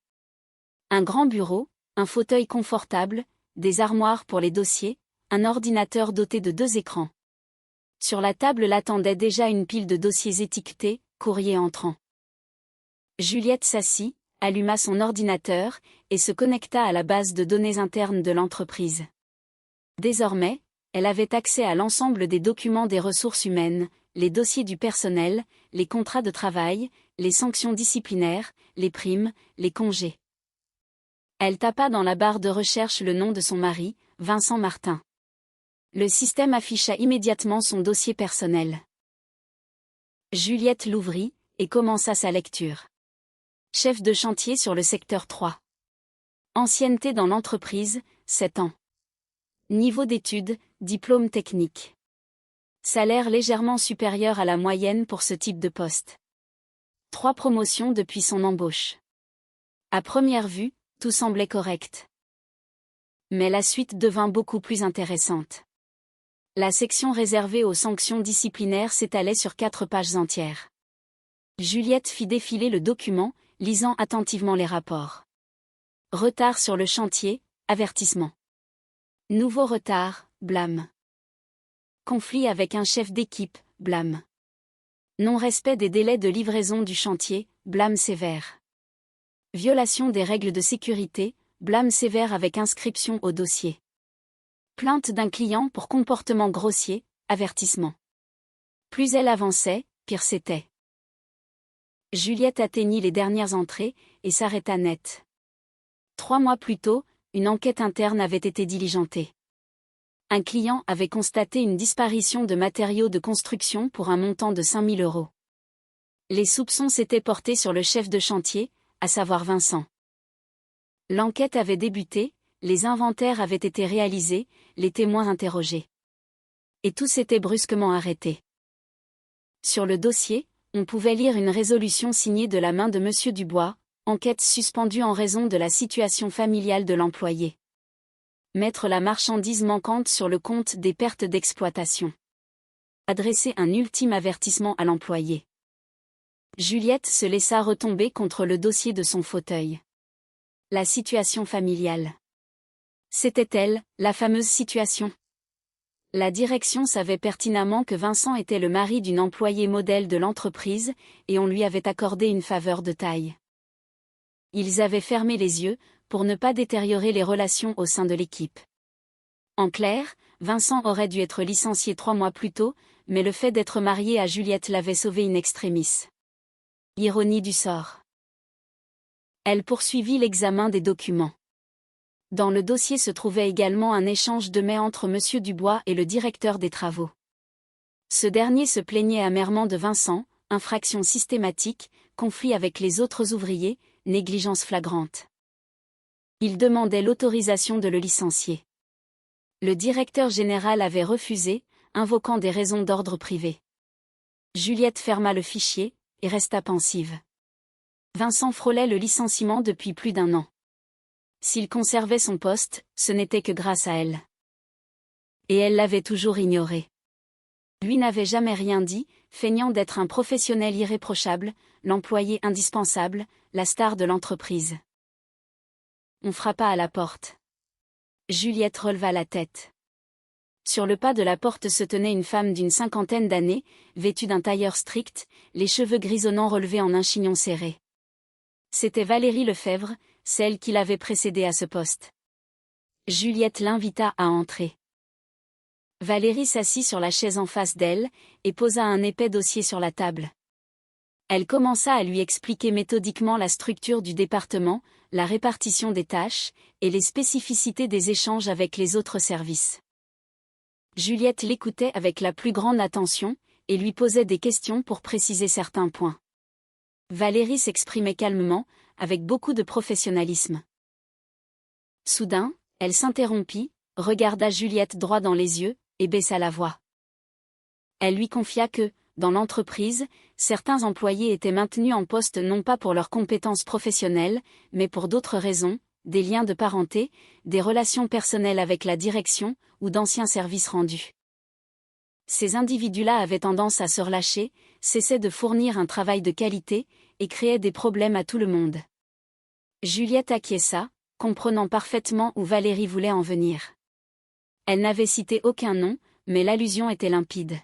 Un grand bureau, un fauteuil confortable, des armoires pour les dossiers, un ordinateur doté de 2 écrans. Sur la table l'attendait déjà une pile de dossiers étiquetés, courrier entrant. Juliette s'assit, alluma son ordinateur, et se connecta à la base de données internes de l'entreprise. Désormais, elle avait accès à l'ensemble des documents des ressources humaines, les dossiers du personnel, les contrats de travail, les sanctions disciplinaires, les primes, les congés. Elle tapa dans la barre de recherche le nom de son mari, Vincent Martin. Le système afficha immédiatement son dossier personnel. Juliette l'ouvrit, et commença sa lecture. Chef de chantier sur le secteur 3. Ancienneté dans l'entreprise, 7 ans. Niveau d'études, diplôme technique. Salaire légèrement supérieur à la moyenne pour ce type de poste. 3 promotions depuis son embauche. À première vue, tout semblait correct. Mais la suite devint beaucoup plus intéressante. La section réservée aux sanctions disciplinaires s'étalait sur 4 pages entières. Juliette fit défiler le document, lisant attentivement les rapports. Retard sur le chantier, avertissement. Nouveau retard, blâme. Conflit avec un chef d'équipe, blâme. Non-respect des délais de livraison du chantier, blâme sévère. Violation des règles de sécurité, blâme sévère avec inscription au dossier. Plainte d'un client pour comportement grossier, avertissement. Plus elle avançait, pire c'était. Juliette atteignit les dernières entrées, et s'arrêta net. 3 mois plus tôt, une enquête interne avait été diligentée. Un client avait constaté une disparition de matériaux de construction pour un montant de 5 000 €. Les soupçons s'étaient portés sur le chef de chantier, à savoir Vincent. L'enquête avait débuté, les inventaires avaient été réalisés, les témoins interrogés. Et tout s'était brusquement arrêté. Sur le dossier, on pouvait lire une résolution signée de la main de M. Dubois, enquête suspendue en raison de la situation familiale de l'employé. Mettre la marchandise manquante sur le compte des pertes d'exploitation. Adresser un ultime avertissement à l'employé. Juliette se laissa retomber contre le dossier de son fauteuil. La situation familiale. C'était elle, la fameuse situation. La direction savait pertinemment que Vincent était le mari d'une employée modèle de l'entreprise, et on lui avait accordé une faveur de taille. Ils avaient fermé les yeux, pour ne pas détériorer les relations au sein de l'équipe. En clair, Vincent aurait dû être licencié 3 mois plus tôt, mais le fait d'être marié à Juliette l'avait sauvé in extremis. Ironie du sort. Elle poursuivit l'examen des documents. Dans le dossier se trouvait également un échange de mails entre M. Dubois et le directeur des travaux. Ce dernier se plaignait amèrement de Vincent, infraction systématique, conflit avec les autres ouvriers, négligence flagrante. Il demandait l'autorisation de le licencier. Le directeur général avait refusé, invoquant des raisons d'ordre privé. Juliette ferma le fichier, et resta pensive. Vincent frôlait le licenciement depuis plus d'1 an. S'il conservait son poste, ce n'était que grâce à elle. Et elle l'avait toujours ignoré. Lui n'avait jamais rien dit, feignant d'être un professionnel irréprochable, l'employé indispensable, la star de l'entreprise. On frappa à la porte. Juliette releva la tête. Sur le pas de la porte se tenait une femme d'une 50aine d'années, vêtue d'un tailleur strict, les cheveux grisonnants relevés en un chignon serré. C'était Valérie Lefebvre, celle qui l'avait précédée à ce poste. Juliette l'invita à entrer. Valérie s'assit sur la chaise en face d'elle, et posa un épais dossier sur la table. Elle commença à lui expliquer méthodiquement la structure du département, la répartition des tâches, et les spécificités des échanges avec les autres services. Juliette l'écoutait avec la plus grande attention, et lui posait des questions pour préciser certains points. Valérie s'exprimait calmement, avec beaucoup de professionnalisme. Soudain, elle s'interrompit, regarda Juliette droit dans les yeux, et baissa la voix. Elle lui confia que, dans l'entreprise, certains employés étaient maintenus en poste non pas pour leurs compétences professionnelles, mais pour d'autres raisons, des liens de parenté, des relations personnelles avec la direction, ou d'anciens services rendus. Ces individus-là avaient tendance à se relâcher, cessaient de fournir un travail de qualité, et créaient des problèmes à tout le monde. Juliette acquiesça, comprenant parfaitement où Valérie voulait en venir. Elle n'avait cité aucun nom, mais l'allusion était limpide.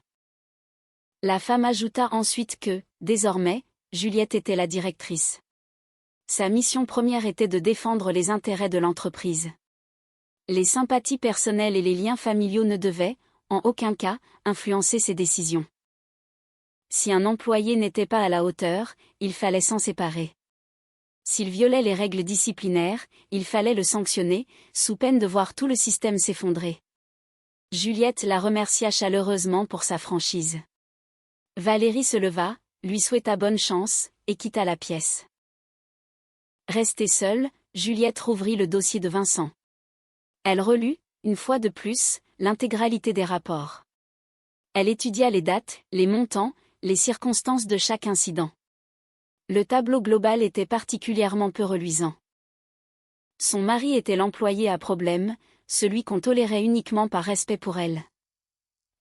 La femme ajouta ensuite que, désormais, Juliette était la directrice. Sa mission première était de défendre les intérêts de l'entreprise. Les sympathies personnelles et les liens familiaux ne devaient, en aucun cas, influencer ses décisions. Si un employé n'était pas à la hauteur, il fallait s'en séparer. S'il violait les règles disciplinaires, il fallait le sanctionner, sous peine de voir tout le système s'effondrer. Juliette la remercia chaleureusement pour sa franchise. Valérie se leva, lui souhaita bonne chance, et quitta la pièce. Restée seule, Juliette rouvrit le dossier de Vincent. Elle relut, une fois de plus, l'intégralité des rapports. Elle étudia les dates, les montants, les circonstances de chaque incident. Le tableau global était particulièrement peu reluisant. Son mari était l'employé à problème, celui qu'on tolérait uniquement par respect pour elle.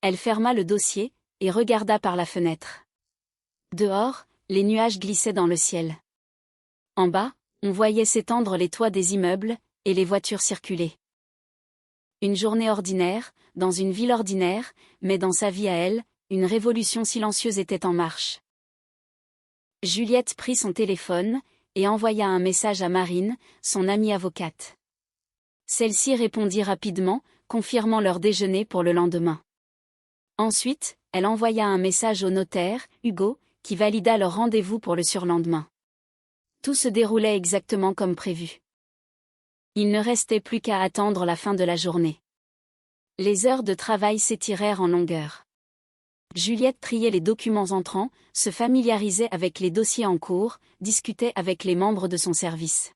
Elle ferma le dossier, et regarda par la fenêtre. Dehors, les nuages glissaient dans le ciel. En bas, on voyait s'étendre les toits des immeubles, et les voitures circuler. Une journée ordinaire, dans une ville ordinaire, mais dans sa vie à elle, une révolution silencieuse était en marche. Juliette prit son téléphone, et envoya un message à Marine, son amie avocate. Celle-ci répondit rapidement, confirmant leur déjeuner pour le lendemain. Ensuite, elle envoya un message au notaire, Hugo, qui valida leur rendez-vous pour le surlendemain. Tout se déroulait exactement comme prévu. Il ne restait plus qu'à attendre la fin de la journée. Les heures de travail s'étirèrent en longueur. Juliette triait les documents entrants, se familiarisait avec les dossiers en cours, discutait avec les membres de son service.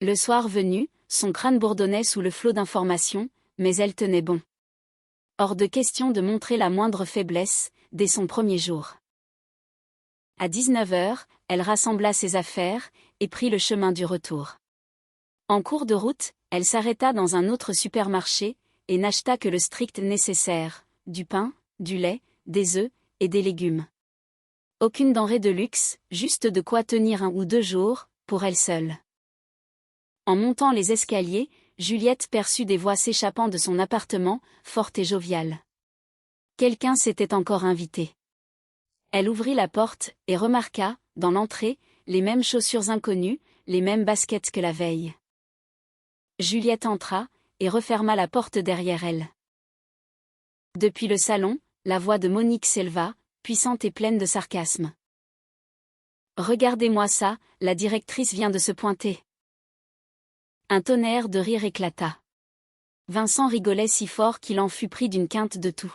Le soir venu, son crâne bourdonnait sous le flot d'informations, mais elle tenait bon. Hors de question de montrer la moindre faiblesse, dès son premier jour. À 19h, elle rassembla ses affaires, et prit le chemin du retour. En cours de route, elle s'arrêta dans un autre supermarché, et n'acheta que le strict nécessaire, du pain, du lait, des œufs, et des légumes. Aucune denrée de luxe, juste de quoi tenir 1 ou 2 jours, pour elle seule. En montant les escaliers, Juliette perçut des voix s'échappant de son appartement, fortes et joviales. Quelqu'un s'était encore invité. Elle ouvrit la porte, et remarqua, dans l'entrée, les mêmes chaussures inconnues, les mêmes baskets que la veille. Juliette entra, et referma la porte derrière elle. Depuis le salon, la voix de Monique s'éleva, puissante et pleine de sarcasme. « Regardez-moi ça, la directrice vient de se pointer. » Un tonnerre de rire éclata. Vincent rigolait si fort qu'il en fut pris d'une quinte de tout.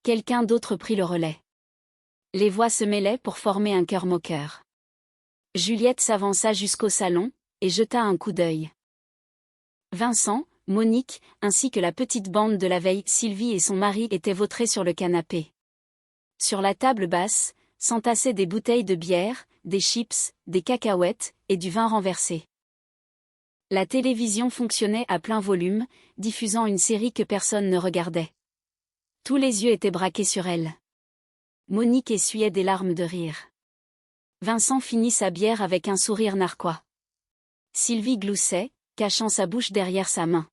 Quelqu'un d'autre prit le relais. Les voix se mêlaient pour former un chœur moqueur. Juliette s'avança jusqu'au salon, et jeta un coup d'œil. Vincent, Monique, ainsi que la petite bande de la veille, Sylvie et son mari étaient vautrés sur le canapé. Sur la table basse, s'entassaient des bouteilles de bière, des chips, des cacahuètes, et du vin renversé. La télévision fonctionnait à plein volume, diffusant une série que personne ne regardait. Tous les yeux étaient braqués sur elle. Monique essuyait des larmes de rire. Vincent finit sa bière avec un sourire narquois. Sylvie gloussait, cachant sa bouche derrière sa main.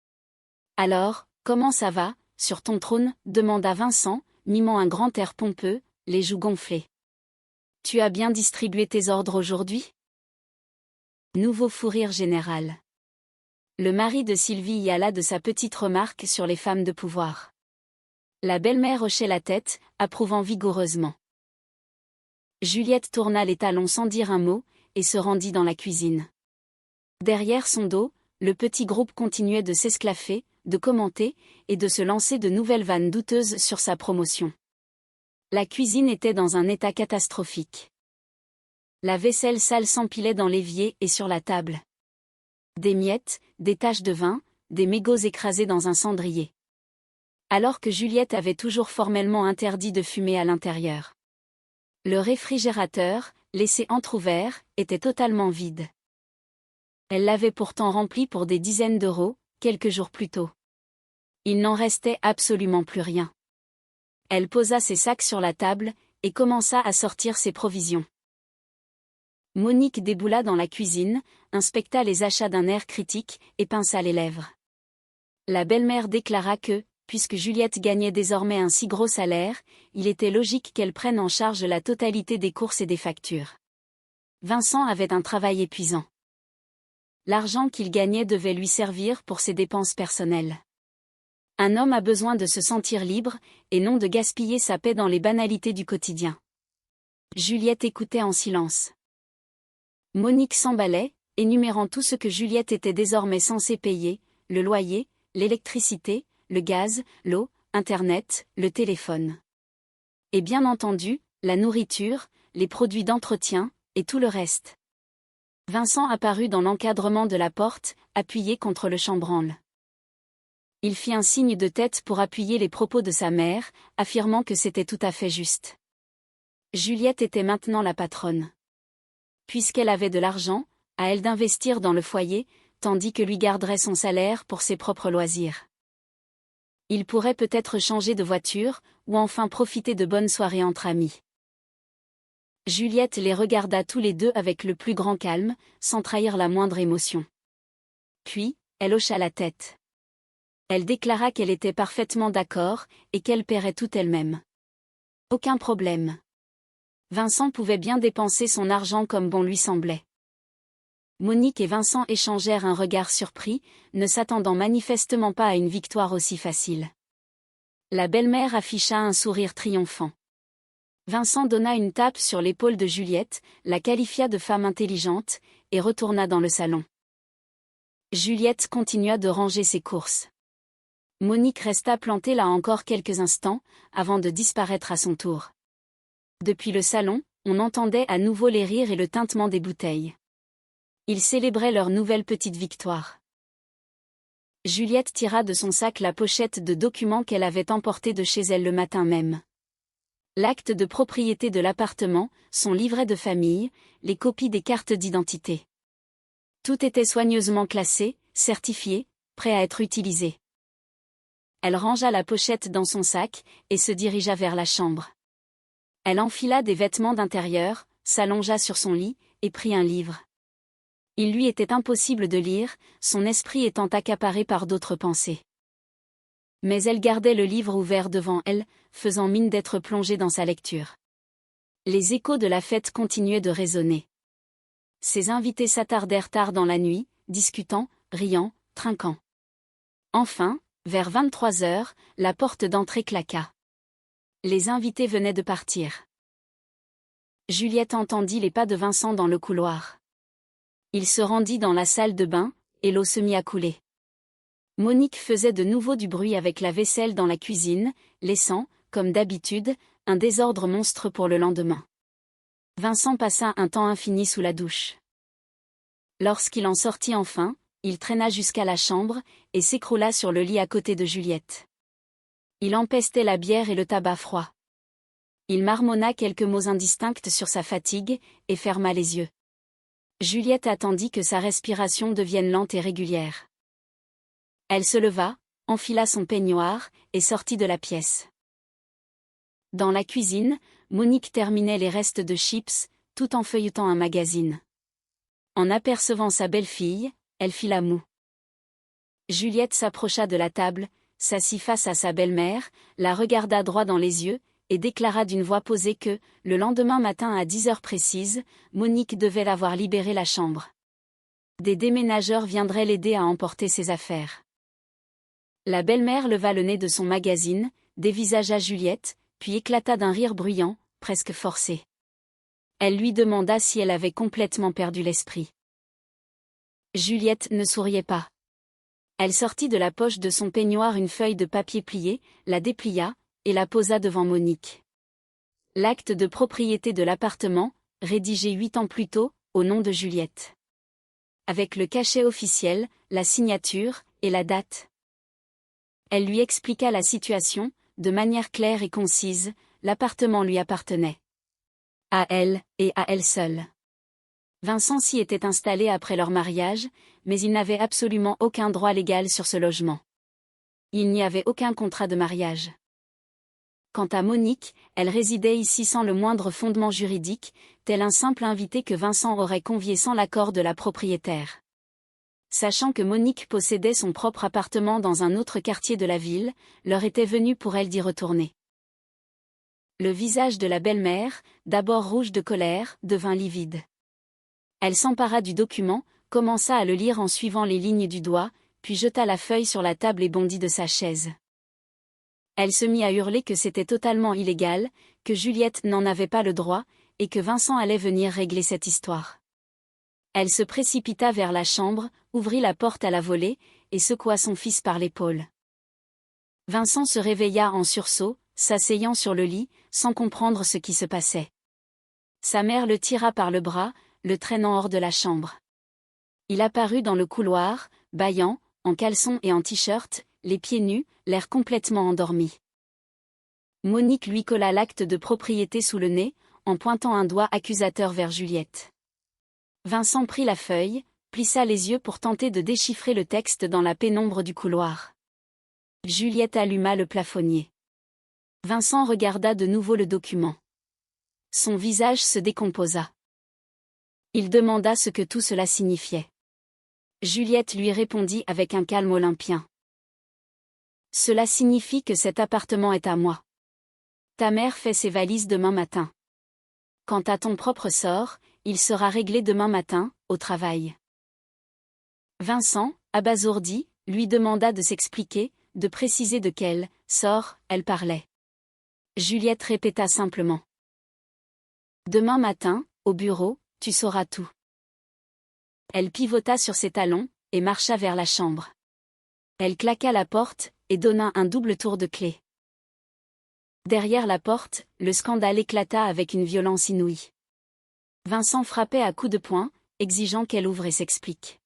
« Alors, comment ça va, sur ton trône ?» demanda Vincent, mimant un grand air pompeux, les joues gonflées. « Tu as bien distribué tes ordres aujourd'hui ?» Nouveau fou rire général. Le mari de Sylvie y alla de sa petite remarque sur les femmes de pouvoir. La belle-mère hochait la tête, approuvant vigoureusement. Juliette tourna les talons sans dire un mot, et se rendit dans la cuisine. Derrière son dos, le petit groupe continuait de s'esclaffer, de commenter, et de se lancer de nouvelles vannes douteuses sur sa promotion. La cuisine était dans un état catastrophique. La vaisselle sale s'empilait dans l'évier et sur la table. Des miettes, des taches de vin, des mégots écrasés dans un cendrier. Alors que Juliette avait toujours formellement interdit de fumer à l'intérieur. Le réfrigérateur, laissé entrouvert, était totalement vide. Elle l'avait pourtant rempli pour des dizaines d'euros, quelques jours plus tôt. Il n'en restait absolument plus rien. Elle posa ses sacs sur la table, et commença à sortir ses provisions. Monique déboula dans la cuisine, inspecta les achats d'un air critique, et pinça les lèvres. La belle-mère déclara que, puisque Juliette gagnait désormais un si gros salaire, il était logique qu'elle prenne en charge la totalité des courses et des factures. Vincent avait un travail épuisant. L'argent qu'il gagnait devait lui servir pour ses dépenses personnelles. Un homme a besoin de se sentir libre, et non de gaspiller sa paix dans les banalités du quotidien. Juliette écoutait en silence. Monique s'emballait, énumérant tout ce que Juliette était désormais censée payer, le loyer, l'électricité, le gaz, l'eau, Internet, le téléphone. Et bien entendu, la nourriture, les produits d'entretien, et tout le reste. Vincent apparut dans l'encadrement de la porte, appuyé contre le chambranle. Il fit un signe de tête pour appuyer les propos de sa mère, affirmant que c'était tout à fait juste. Juliette était maintenant la patronne. Puisqu'elle avait de l'argent, à elle d'investir dans le foyer, tandis que lui garderait son salaire pour ses propres loisirs. Il pourrait peut-être changer de voiture, ou enfin profiter de bonnes soirées entre amis. Juliette les regarda tous les deux avec le plus grand calme, sans trahir la moindre émotion. Puis, elle hocha la tête. Elle déclara qu'elle était parfaitement d'accord, et qu'elle paierait tout elle-même. Aucun problème. Vincent pouvait bien dépenser son argent comme bon lui semblait. Monique et Vincent échangèrent un regard surpris, ne s'attendant manifestement pas à une victoire aussi facile. La belle-mère afficha un sourire triomphant. Vincent donna une tape sur l'épaule de Juliette, la qualifia de femme intelligente, et retourna dans le salon. Juliette continua de ranger ses courses. Monique resta plantée là encore quelques instants, avant de disparaître à son tour. Depuis le salon, on entendait à nouveau les rires et le tintement des bouteilles. Ils célébraient leur nouvelle petite victoire. Juliette tira de son sac la pochette de documents qu'elle avait emportés de chez elle le matin même. L'acte de propriété de l'appartement, son livret de famille, les copies des cartes d'identité. Tout était soigneusement classé, certifié, prêt à être utilisé. Elle rangea la pochette dans son sac, et se dirigea vers la chambre. Elle enfila des vêtements d'intérieur, s'allongea sur son lit, et prit un livre. Il lui était impossible de lire, son esprit étant accaparé par d'autres pensées. Mais elle gardait le livre ouvert devant elle, faisant mine d'être plongée dans sa lecture. Les échos de la fête continuaient de résonner. Ses invités s'attardèrent tard dans la nuit, discutant, riant, trinquant. Enfin, vers 23 heures, la porte d'entrée claqua. Les invités venaient de partir. Juliette entendit les pas de Vincent dans le couloir. Il se rendit dans la salle de bain, et l'eau se mit à couler. Monique faisait de nouveau du bruit avec la vaisselle dans la cuisine, laissant, comme d'habitude, un désordre monstre pour le lendemain. Vincent passa un temps infini sous la douche. Lorsqu'il en sortit enfin, il traîna jusqu'à la chambre, et s'écroula sur le lit à côté de Juliette. Il empestait la bière et le tabac froid. Il marmonna quelques mots indistincts sur sa fatigue, et ferma les yeux. Juliette attendit que sa respiration devienne lente et régulière. Elle se leva, enfila son peignoir, et sortit de la pièce. Dans la cuisine, Monique terminait les restes de chips, tout en feuilletant un magazine. En apercevant sa belle-fille, elle fit la moue. Juliette s'approcha de la table, s'assit face à sa belle-mère, la regarda droit dans les yeux, et déclara d'une voix posée que, le lendemain matin à 10 heures précises, Monique devait avoir libéré la chambre. Des déménageurs viendraient l'aider à emporter ses affaires. La belle-mère leva le nez de son magazine, dévisagea Juliette, puis éclata d'un rire bruyant, presque forcé. Elle lui demanda si elle avait complètement perdu l'esprit. Juliette ne souriait pas. Elle sortit de la poche de son peignoir une feuille de papier pliée, la déplia, et la posa devant Monique. L'acte de propriété de l'appartement, rédigé 8 ans plus tôt, au nom de Juliette. Avec le cachet officiel, la signature, et la date. Elle lui expliqua la situation, de manière claire et concise, l'appartement lui appartenait. À elle, et à elle seule. Vincent s'y était installé après leur mariage, mais il n'avait absolument aucun droit légal sur ce logement. Il n'y avait aucun contrat de mariage. Quant à Monique, elle résidait ici sans le moindre fondement juridique, tel un simple invité que Vincent aurait convié sans l'accord de la propriétaire. Sachant que Monique possédait son propre appartement dans un autre quartier de la ville, l'heure était venue pour elle d'y retourner. Le visage de la belle-mère, d'abord rouge de colère, devint livide. Elle s'empara du document, commença à le lire en suivant les lignes du doigt, puis jeta la feuille sur la table et bondit de sa chaise. Elle se mit à hurler que c'était totalement illégal, que Juliette n'en avait pas le droit, et que Vincent allait venir régler cette histoire. Elle se précipita vers la chambre, ouvrit la porte à la volée, et secoua son fils par l'épaule. Vincent se réveilla en sursaut, s'asseyant sur le lit, sans comprendre ce qui se passait. Sa mère le tira par le bras, le traînant hors de la chambre. Il apparut dans le couloir, bâillant, en caleçon et en t-shirt, les pieds nus, l'air complètement endormi. Monique lui colla l'acte de propriété sous le nez, en pointant un doigt accusateur vers Juliette. Vincent prit la feuille, plissa les yeux pour tenter de déchiffrer le texte dans la pénombre du couloir. Juliette alluma le plafonnier. Vincent regarda de nouveau le document. Son visage se décomposa. Il demanda ce que tout cela signifiait. Juliette lui répondit avec un calme olympien. Cela signifie que cet appartement est à moi. Ta mère fait ses valises demain matin. Quant à ton propre sort, il sera réglé demain matin, au travail. Vincent, abasourdi, lui demanda de s'expliquer, de préciser de quel sort elle parlait. Juliette répéta simplement. Demain matin, au bureau, tu sauras tout. Elle pivota sur ses talons, et marcha vers la chambre. Elle claqua la porte, et donna un double tour de clé. Derrière la porte, le scandale éclata avec une violence inouïe. Vincent frappait à coups de poing, exigeant qu'elle ouvre et s'explique.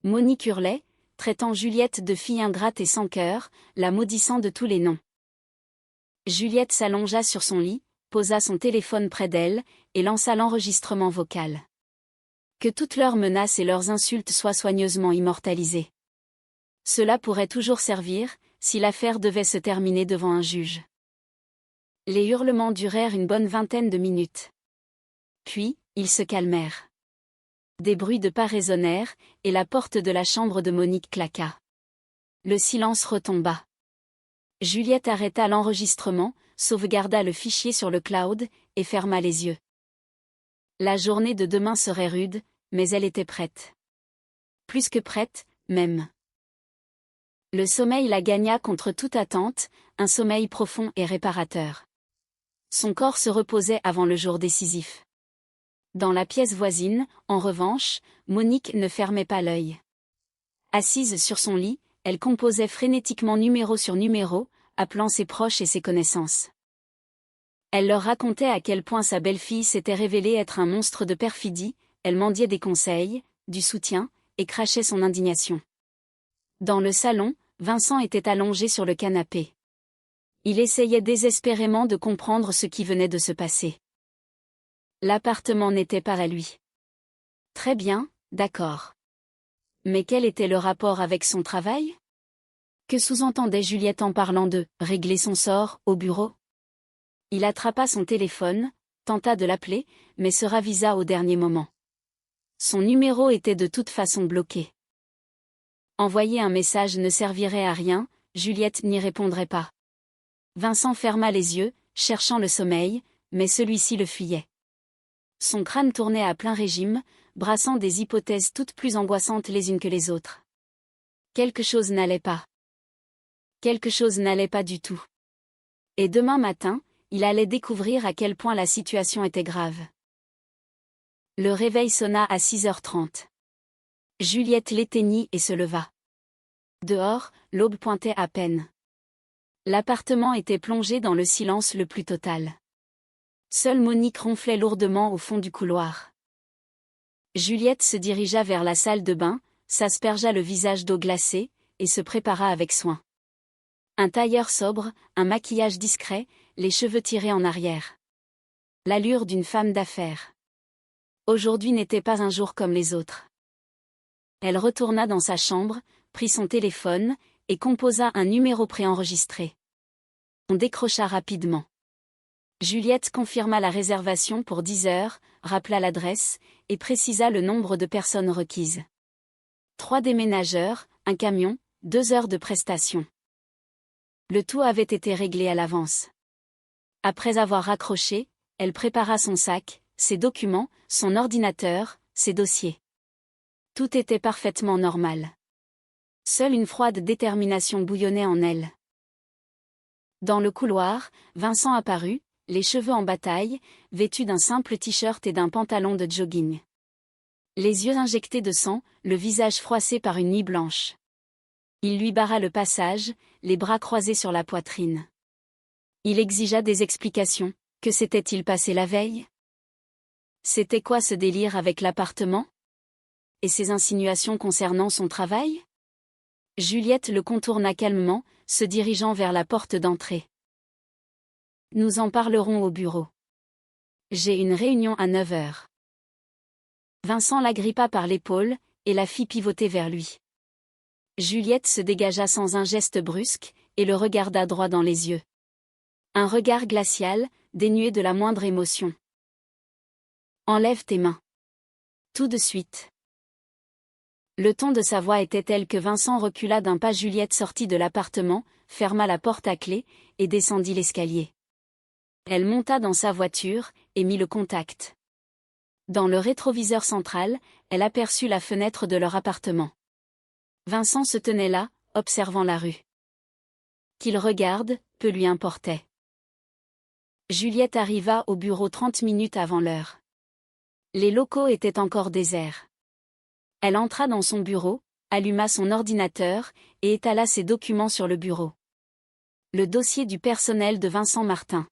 Monique hurlait, traitant Juliette de fille ingrate et sans cœur, la maudissant de tous les noms. Juliette s'allongea sur son lit, posa son téléphone près d'elle, et lança l'enregistrement vocal. Que toutes leurs menaces et leurs insultes soient soigneusement immortalisées. Cela pourrait toujours servir, si l'affaire devait se terminer devant un juge. Les hurlements durèrent une bonne vingtaine de minutes. Puis, ils se calmèrent. Des bruits de pas résonnèrent, et la porte de la chambre de Monique claqua. Le silence retomba. Juliette arrêta l'enregistrement, sauvegarda le fichier sur le cloud, et ferma les yeux. La journée de demain serait rude, mais elle était prête. Plus que prête, même. Le sommeil la gagna contre toute attente, un sommeil profond et réparateur. Son corps se reposait avant le jour décisif. Dans la pièce voisine, en revanche, Monique ne fermait pas l'œil. Assise sur son lit, elle composait frénétiquement numéro sur numéro, appelant ses proches et ses connaissances. Elle leur racontait à quel point sa belle-fille s'était révélée être un monstre de perfidie, elle mendiait des conseils, du soutien, et crachait son indignation. Dans le salon, Vincent était allongé sur le canapé. Il essayait désespérément de comprendre ce qui venait de se passer. L'appartement n'était pas à lui. Très bien, d'accord. Mais quel était le rapport avec son travail? Que sous-entendait Juliette en parlant de « régler son sort » au bureau? Il attrapa son téléphone, tenta de l'appeler, mais se ravisa au dernier moment. Son numéro était de toute façon bloqué. Envoyer un message ne servirait à rien, Juliette n'y répondrait pas. Vincent ferma les yeux, cherchant le sommeil, mais celui-ci le fuyait. Son crâne tournait à plein régime, brassant des hypothèses toutes plus angoissantes les unes que les autres. Quelque chose n'allait pas. Quelque chose n'allait pas du tout. Et demain matin, il allait découvrir à quel point la situation était grave. Le réveil sonna à 6h30. Juliette l'éteignit et se leva. Dehors, l'aube pointait à peine. L'appartement était plongé dans le silence le plus total. Seule Monique ronflait lourdement au fond du couloir. Juliette se dirigea vers la salle de bain, s'aspergea le visage d'eau glacée, et se prépara avec soin. Un tailleur sobre, un maquillage discret, les cheveux tirés en arrière. L'allure d'une femme d'affaires. Aujourd'hui n'était pas un jour comme les autres. Elle retourna dans sa chambre, prit son téléphone, et composa un numéro préenregistré. On décrocha rapidement. Juliette confirma la réservation pour 10h, rappela l'adresse, et précisa le nombre de personnes requises. 3 déménageurs, un camion, 2 heures de prestation. Le tout avait été réglé à l'avance. Après avoir raccroché, elle prépara son sac, ses documents, son ordinateur, ses dossiers. Tout était parfaitement normal. Seule une froide détermination bouillonnait en elle. Dans le couloir, Vincent apparut, les cheveux en bataille, vêtu d'un simple t-shirt et d'un pantalon de jogging. Les yeux injectés de sang, le visage froissé par une nuit blanche. Il lui barra le passage, les bras croisés sur la poitrine. Il exigea des explications. Que s'était-il passé la veille? C'était quoi ce délire avec l'appartement? Et ses insinuations concernant son travail? Juliette le contourna calmement, se dirigeant vers la porte d'entrée. Nous en parlerons au bureau. J'ai une réunion à 9h. Vincent l'agrippa par l'épaule, et la fit pivoter vers lui. Juliette se dégagea sans un geste brusque, et le regarda droit dans les yeux. Un regard glacial, dénué de la moindre émotion. Enlève tes mains. Tout de suite. Le ton de sa voix était tel que Vincent recula d'un pas. Juliette sortit de l'appartement, ferma la porte à clé, et descendit l'escalier. Elle monta dans sa voiture, et mit le contact. Dans le rétroviseur central, elle aperçut la fenêtre de leur appartement. Vincent se tenait là, observant la rue. Qu'il regarde, peu lui importait. Juliette arriva au bureau 30 minutes avant l'heure. Les locaux étaient encore déserts. Elle entra dans son bureau, alluma son ordinateur, et étala ses documents sur le bureau. Le dossier du personnel de Vincent Martin.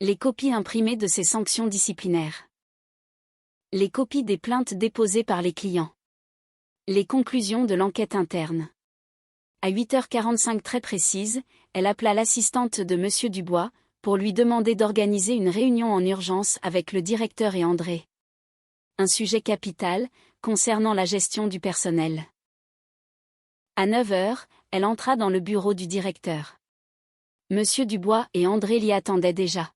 Les copies imprimées de ses sanctions disciplinaires. Les copies des plaintes déposées par les clients. Les conclusions de l'enquête interne. À 8h45 très précise, elle appela l'assistante de Monsieur Dubois, pour lui demander d'organiser une réunion en urgence avec le directeur et André. Un sujet capital, concernant la gestion du personnel. À 9h, elle entra dans le bureau du directeur. Monsieur Dubois et André l'y attendaient déjà.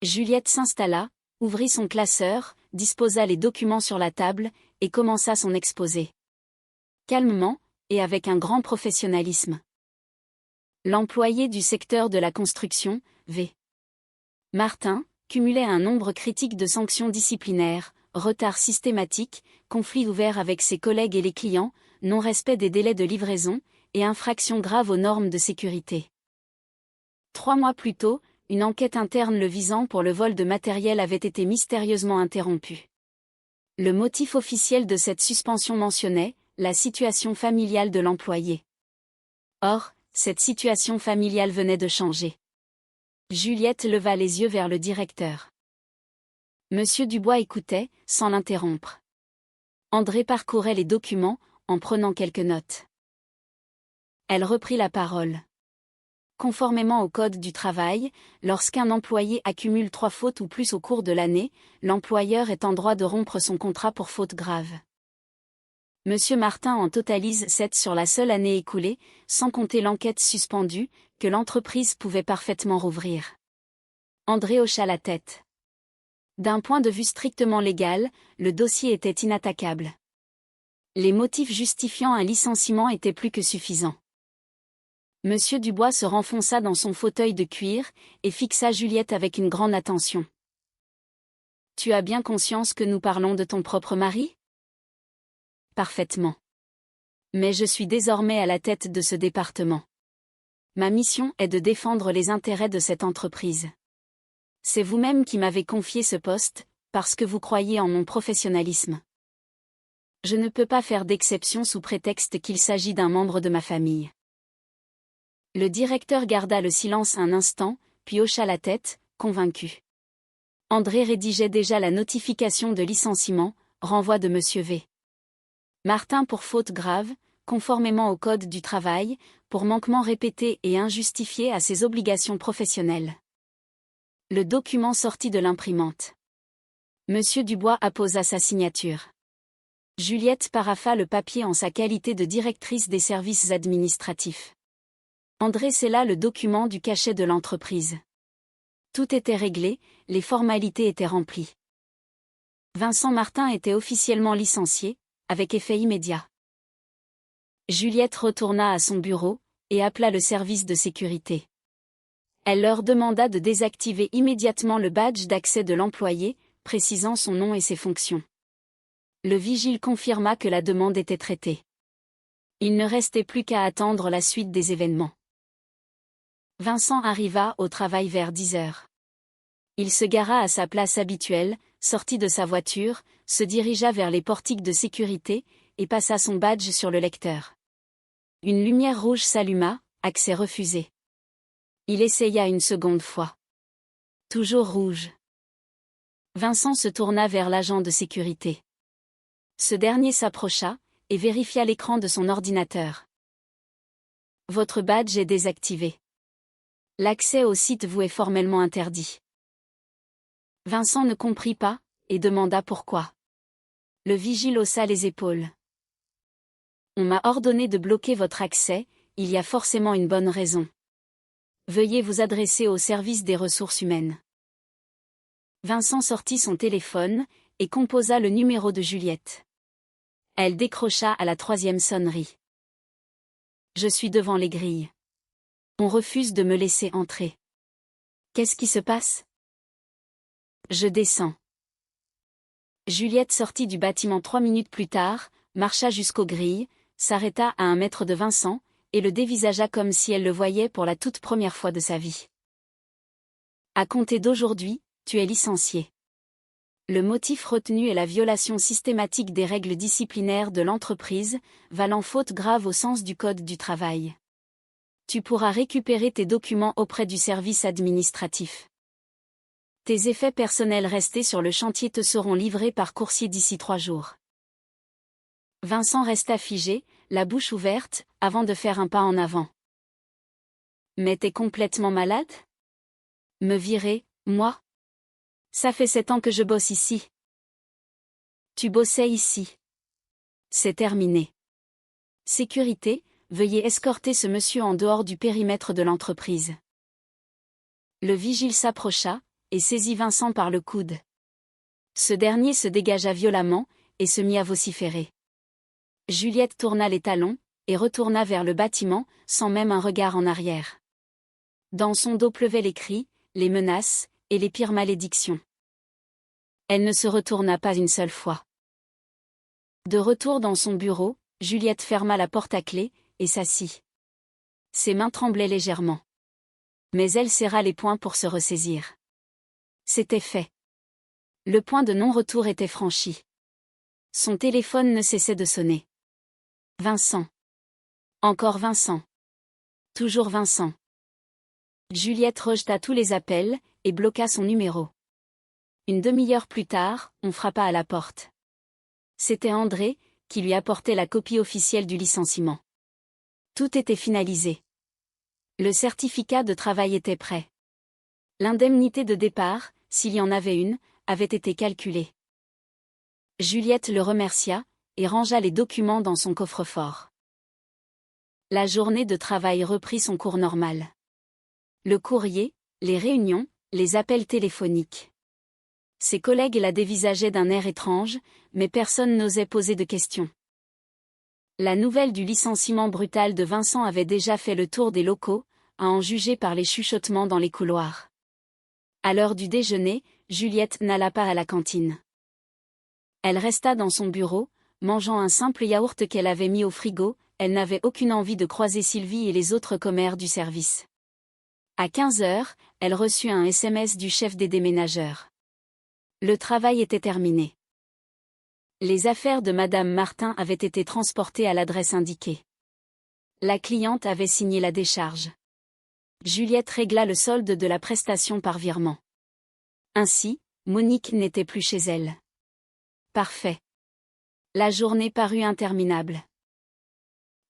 Juliette s'installa, ouvrit son classeur, disposa les documents sur la table, et commença son exposé. Calmement, et avec un grand professionnalisme. L'employé du secteur de la construction, V. Martin, cumulait un nombre critique de sanctions disciplinaires, retard systématique, conflits ouverts avec ses collègues et les clients, non-respect des délais de livraison, et infractions graves aux normes de sécurité. 3 mois plus tôt, une enquête interne le visant pour le vol de matériel avait été mystérieusement interrompue. Le motif officiel de cette suspension mentionnait la situation familiale de l'employé. Or, cette situation familiale venait de changer. Juliette leva les yeux vers le directeur. Monsieur Dubois écoutait, sans l'interrompre. André parcourait les documents, en prenant quelques notes. Elle reprit la parole. Conformément au Code du travail, lorsqu'un employé accumule 3 fautes ou plus au cours de l'année, l'employeur est en droit de rompre son contrat pour faute grave. Monsieur Martin en totalise 7 sur la seule année écoulée, sans compter l'enquête suspendue, que l'entreprise pouvait parfaitement rouvrir. André hocha la tête. D'un point de vue strictement légal, le dossier était inattaquable. Les motifs justifiant un licenciement étaient plus que suffisants. Monsieur Dubois se renfonça dans son fauteuil de cuir, et fixa Juliette avec une grande attention. « Tu as bien conscience que nous parlons de ton propre mari ? » Parfaitement. Mais je suis désormais à la tête de ce département. Ma mission est de défendre les intérêts de cette entreprise. C'est vous-même qui m'avez confié ce poste, parce que vous croyez en mon professionnalisme. Je ne peux pas faire d'exception sous prétexte qu'il s'agit d'un membre de ma famille. Le directeur garda le silence un instant, puis hocha la tête, convaincu. André rédigeait déjà la notification de licenciement, renvoi de Monsieur V. Martin pour faute grave, conformément au Code du travail, pour manquement répété et injustifié à ses obligations professionnelles. Le document sortit de l'imprimante. Monsieur Dubois apposa sa signature. Juliette parapha le papier en sa qualité de directrice des services administratifs. André scella le document du cachet de l'entreprise. Tout était réglé, les formalités étaient remplies. Vincent Martin était officiellement licencié, avec effet immédiat. Juliette retourna à son bureau, et appela le service de sécurité. Elle leur demanda de désactiver immédiatement le badge d'accès de l'employé, précisant son nom et ses fonctions. Le vigile confirma que la demande était traitée. Il ne restait plus qu'à attendre la suite des événements. Vincent arriva au travail vers 10h. Il se gara à sa place habituelle, sortit de sa voiture, se dirigea vers les portiques de sécurité, et passa son badge sur le lecteur. Une lumière rouge s'alluma, accès refusé. Il essaya une seconde fois. Toujours rouge. Vincent se tourna vers l'agent de sécurité. Ce dernier s'approcha, et vérifia l'écran de son ordinateur. Votre badge est désactivé. L'accès au site vous est formellement interdit. Vincent ne comprit pas, et demanda pourquoi. Le vigile haussa les épaules. On m'a ordonné de bloquer votre accès, il y a forcément une bonne raison. Veuillez vous adresser au service des ressources humaines. Vincent sortit son téléphone, et composa le numéro de Juliette. Elle décrocha à la 3e sonnerie. Je suis devant les grilles. On refuse de me laisser entrer. Qu'est-ce qui se passe ? Je descends. Juliette sortit du bâtiment 3 minutes plus tard, marcha jusqu'aux grilles, s'arrêta à 1 mètre de Vincent, et le dévisagea comme si elle le voyait pour la toute première fois de sa vie. À compter d'aujourd'hui, tu es licencié. Le motif retenu est la violation systématique des règles disciplinaires de l'entreprise, valant faute grave au sens du Code du travail. Tu pourras récupérer tes documents auprès du service administratif. Tes effets personnels restés sur le chantier te seront livrés par coursier d'ici 3 jours. Vincent resta figé, la bouche ouverte, avant de faire un pas en avant. Mais t'es complètement malade? Me virer, moi? Ça fait 7 ans que je bosse ici. Tu bossais ici. C'est terminé. Sécurité, veuillez escorter ce monsieur en dehors du périmètre de l'entreprise. Le vigile s'approcha, et saisit Vincent par le coude. Ce dernier se dégagea violemment, et se mit à vociférer. Juliette tourna les talons, et retourna vers le bâtiment, sans même un regard en arrière. Dans son dos pleuvaient les cris, les menaces, et les pires malédictions. Elle ne se retourna pas une seule fois. De retour dans son bureau, Juliette ferma la porte à clé, et s'assit. Ses mains tremblaient légèrement. Mais elle serra les poings pour se ressaisir. C'était fait. Le point de non-retour était franchi. Son téléphone ne cessait de sonner. Vincent. Encore Vincent. Toujours Vincent. Juliette rejeta tous les appels, et bloqua son numéro. Une demi-heure plus tard, on frappa à la porte. C'était André, qui lui apportait la copie officielle du licenciement. Tout était finalisé. Le certificat de travail était prêt. L'indemnité de départ, s'il y en avait une, avait été calculée. Juliette le remercia, et rangea les documents dans son coffre-fort. La journée de travail reprit son cours normal. Le courrier, les réunions, les appels téléphoniques. Ses collègues la dévisageaient d'un air étrange, mais personne n'osait poser de questions. La nouvelle du licenciement brutal de Vincent avait déjà fait le tour des locaux, à en juger par les chuchotements dans les couloirs. À l'heure du déjeuner, Juliette n'alla pas à la cantine. Elle resta dans son bureau, mangeant un simple yaourt qu'elle avait mis au frigo. Elle n'avait aucune envie de croiser Sylvie et les autres commères du service. À 15 heures, elle reçut un SMS du chef des déménageurs. Le travail était terminé. Les affaires de Madame Martin avaient été transportées à l'adresse indiquée. La cliente avait signé la décharge. Juliette régla le solde de la prestation par virement. Ainsi, Monique n'était plus chez elle. Parfait. La journée parut interminable.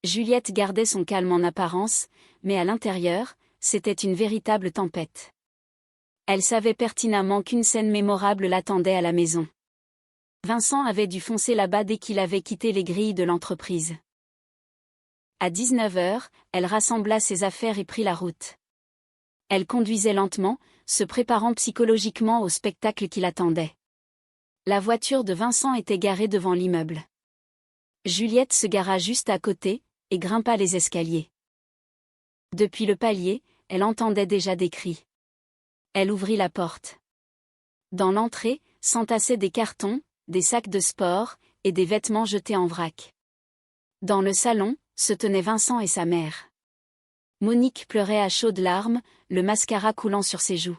Juliette gardait son calme en apparence, mais à l'intérieur, c'était une véritable tempête. Elle savait pertinemment qu'une scène mémorable l'attendait à la maison. Vincent avait dû foncer là-bas dès qu'il avait quitté les grilles de l'entreprise. À 19 heures, elle rassembla ses affaires et prit la route. Elle conduisait lentement, se préparant psychologiquement au spectacle qui l'attendait. La voiture de Vincent était garée devant l'immeuble. Juliette se gara juste à côté, et grimpa les escaliers. Depuis le palier, elle entendait déjà des cris. Elle ouvrit la porte. Dans l'entrée, s'entassaient des cartons, des sacs de sport, et des vêtements jetés en vrac. Dans le salon, se tenaient Vincent et sa mère. Monique pleurait à chaudes larmes, le mascara coulant sur ses joues.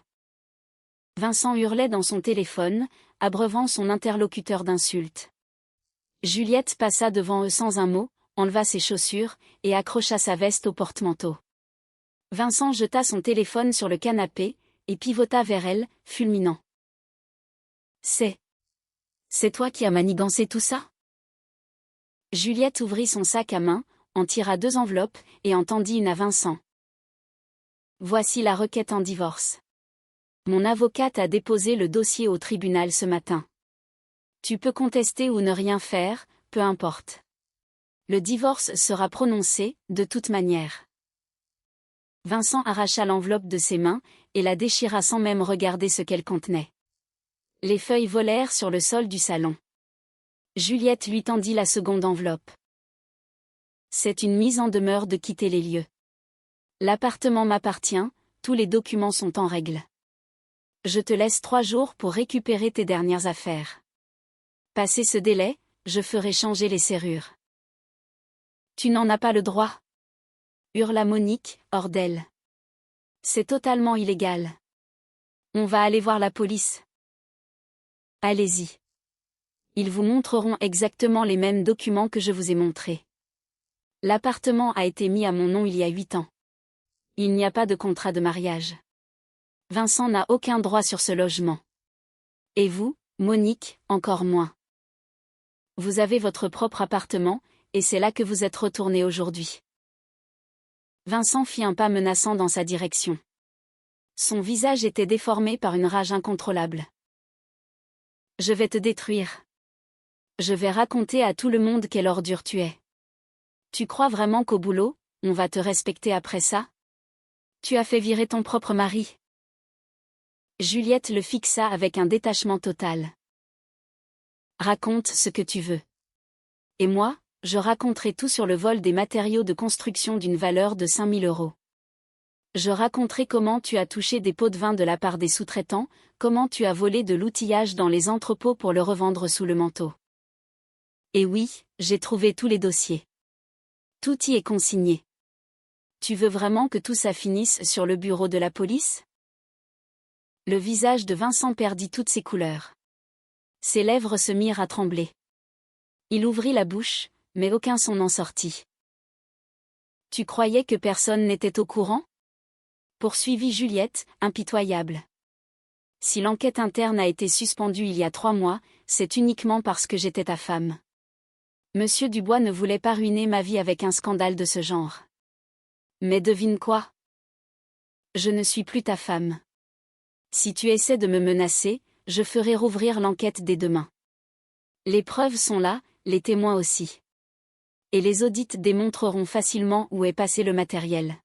Vincent hurlait dans son téléphone, abreuvant son interlocuteur d'insultes. Juliette passa devant eux sans un mot, enleva ses chaussures, et accrocha sa veste au porte-manteau. Vincent jeta son téléphone sur le canapé, et pivota vers elle, fulminant. C'est toi qui as manigancé tout ça? Juliette ouvrit son sac à main, en tira 2 enveloppes, et en tendit une à Vincent. Voici la requête en divorce. Mon avocate a déposé le dossier au tribunal ce matin. Tu peux contester ou ne rien faire, peu importe. Le divorce sera prononcé, de toute manière. Vincent arracha l'enveloppe de ses mains, et la déchira sans même regarder ce qu'elle contenait. Les feuilles volèrent sur le sol du salon. Juliette lui tendit la seconde enveloppe. C'est une mise en demeure de quitter les lieux. L'appartement m'appartient, tous les documents sont en règle. Je te laisse 3 jours pour récupérer tes dernières affaires. Passé ce délai, je ferai changer les serrures. Tu n'en as pas le droit, hurla Monique, hors d'elle. C'est totalement illégal. On va aller voir la police. Allez-y. Ils vous montreront exactement les mêmes documents que je vous ai montrés. L'appartement a été mis à mon nom il y a 8 ans. Il n'y a pas de contrat de mariage. Vincent n'a aucun droit sur ce logement. Et vous, Monique, encore moins. Vous avez votre propre appartement, et c'est là que vous êtes retournée aujourd'hui. Vincent fit un pas menaçant dans sa direction. Son visage était déformé par une rage incontrôlable. Je vais te détruire. Je vais raconter à tout le monde quelle ordure tu es. Tu crois vraiment qu'au boulot, on va te respecter après ça? Tu as fait virer ton propre mari. Juliette le fixa avec un détachement total. Raconte ce que tu veux. Et moi, je raconterai tout sur le vol des matériaux de construction d'une valeur de 5 000 €. Je raconterai comment tu as touché des pots de vin de la part des sous-traitants, comment tu as volé de l'outillage dans les entrepôts pour le revendre sous le manteau. Et oui, j'ai trouvé tous les dossiers. Tout y est consigné. Tu veux vraiment que tout ça finisse sur le bureau de la police? Le visage de Vincent perdit toutes ses couleurs. Ses lèvres se mirent à trembler. Il ouvrit la bouche, mais aucun son n'en sortit. Tu croyais que personne n'était au courant? Poursuivit Juliette, impitoyable. Si l'enquête interne a été suspendue il y a 3 mois, c'est uniquement parce que j'étais ta femme. Monsieur Dubois ne voulait pas ruiner ma vie avec un scandale de ce genre. Mais devine quoi? Je ne suis plus ta femme. Si tu essaies de me menacer, je ferai rouvrir l'enquête dès demain. Les preuves sont là, les témoins aussi. Et les audits démontreront facilement où est passé le matériel.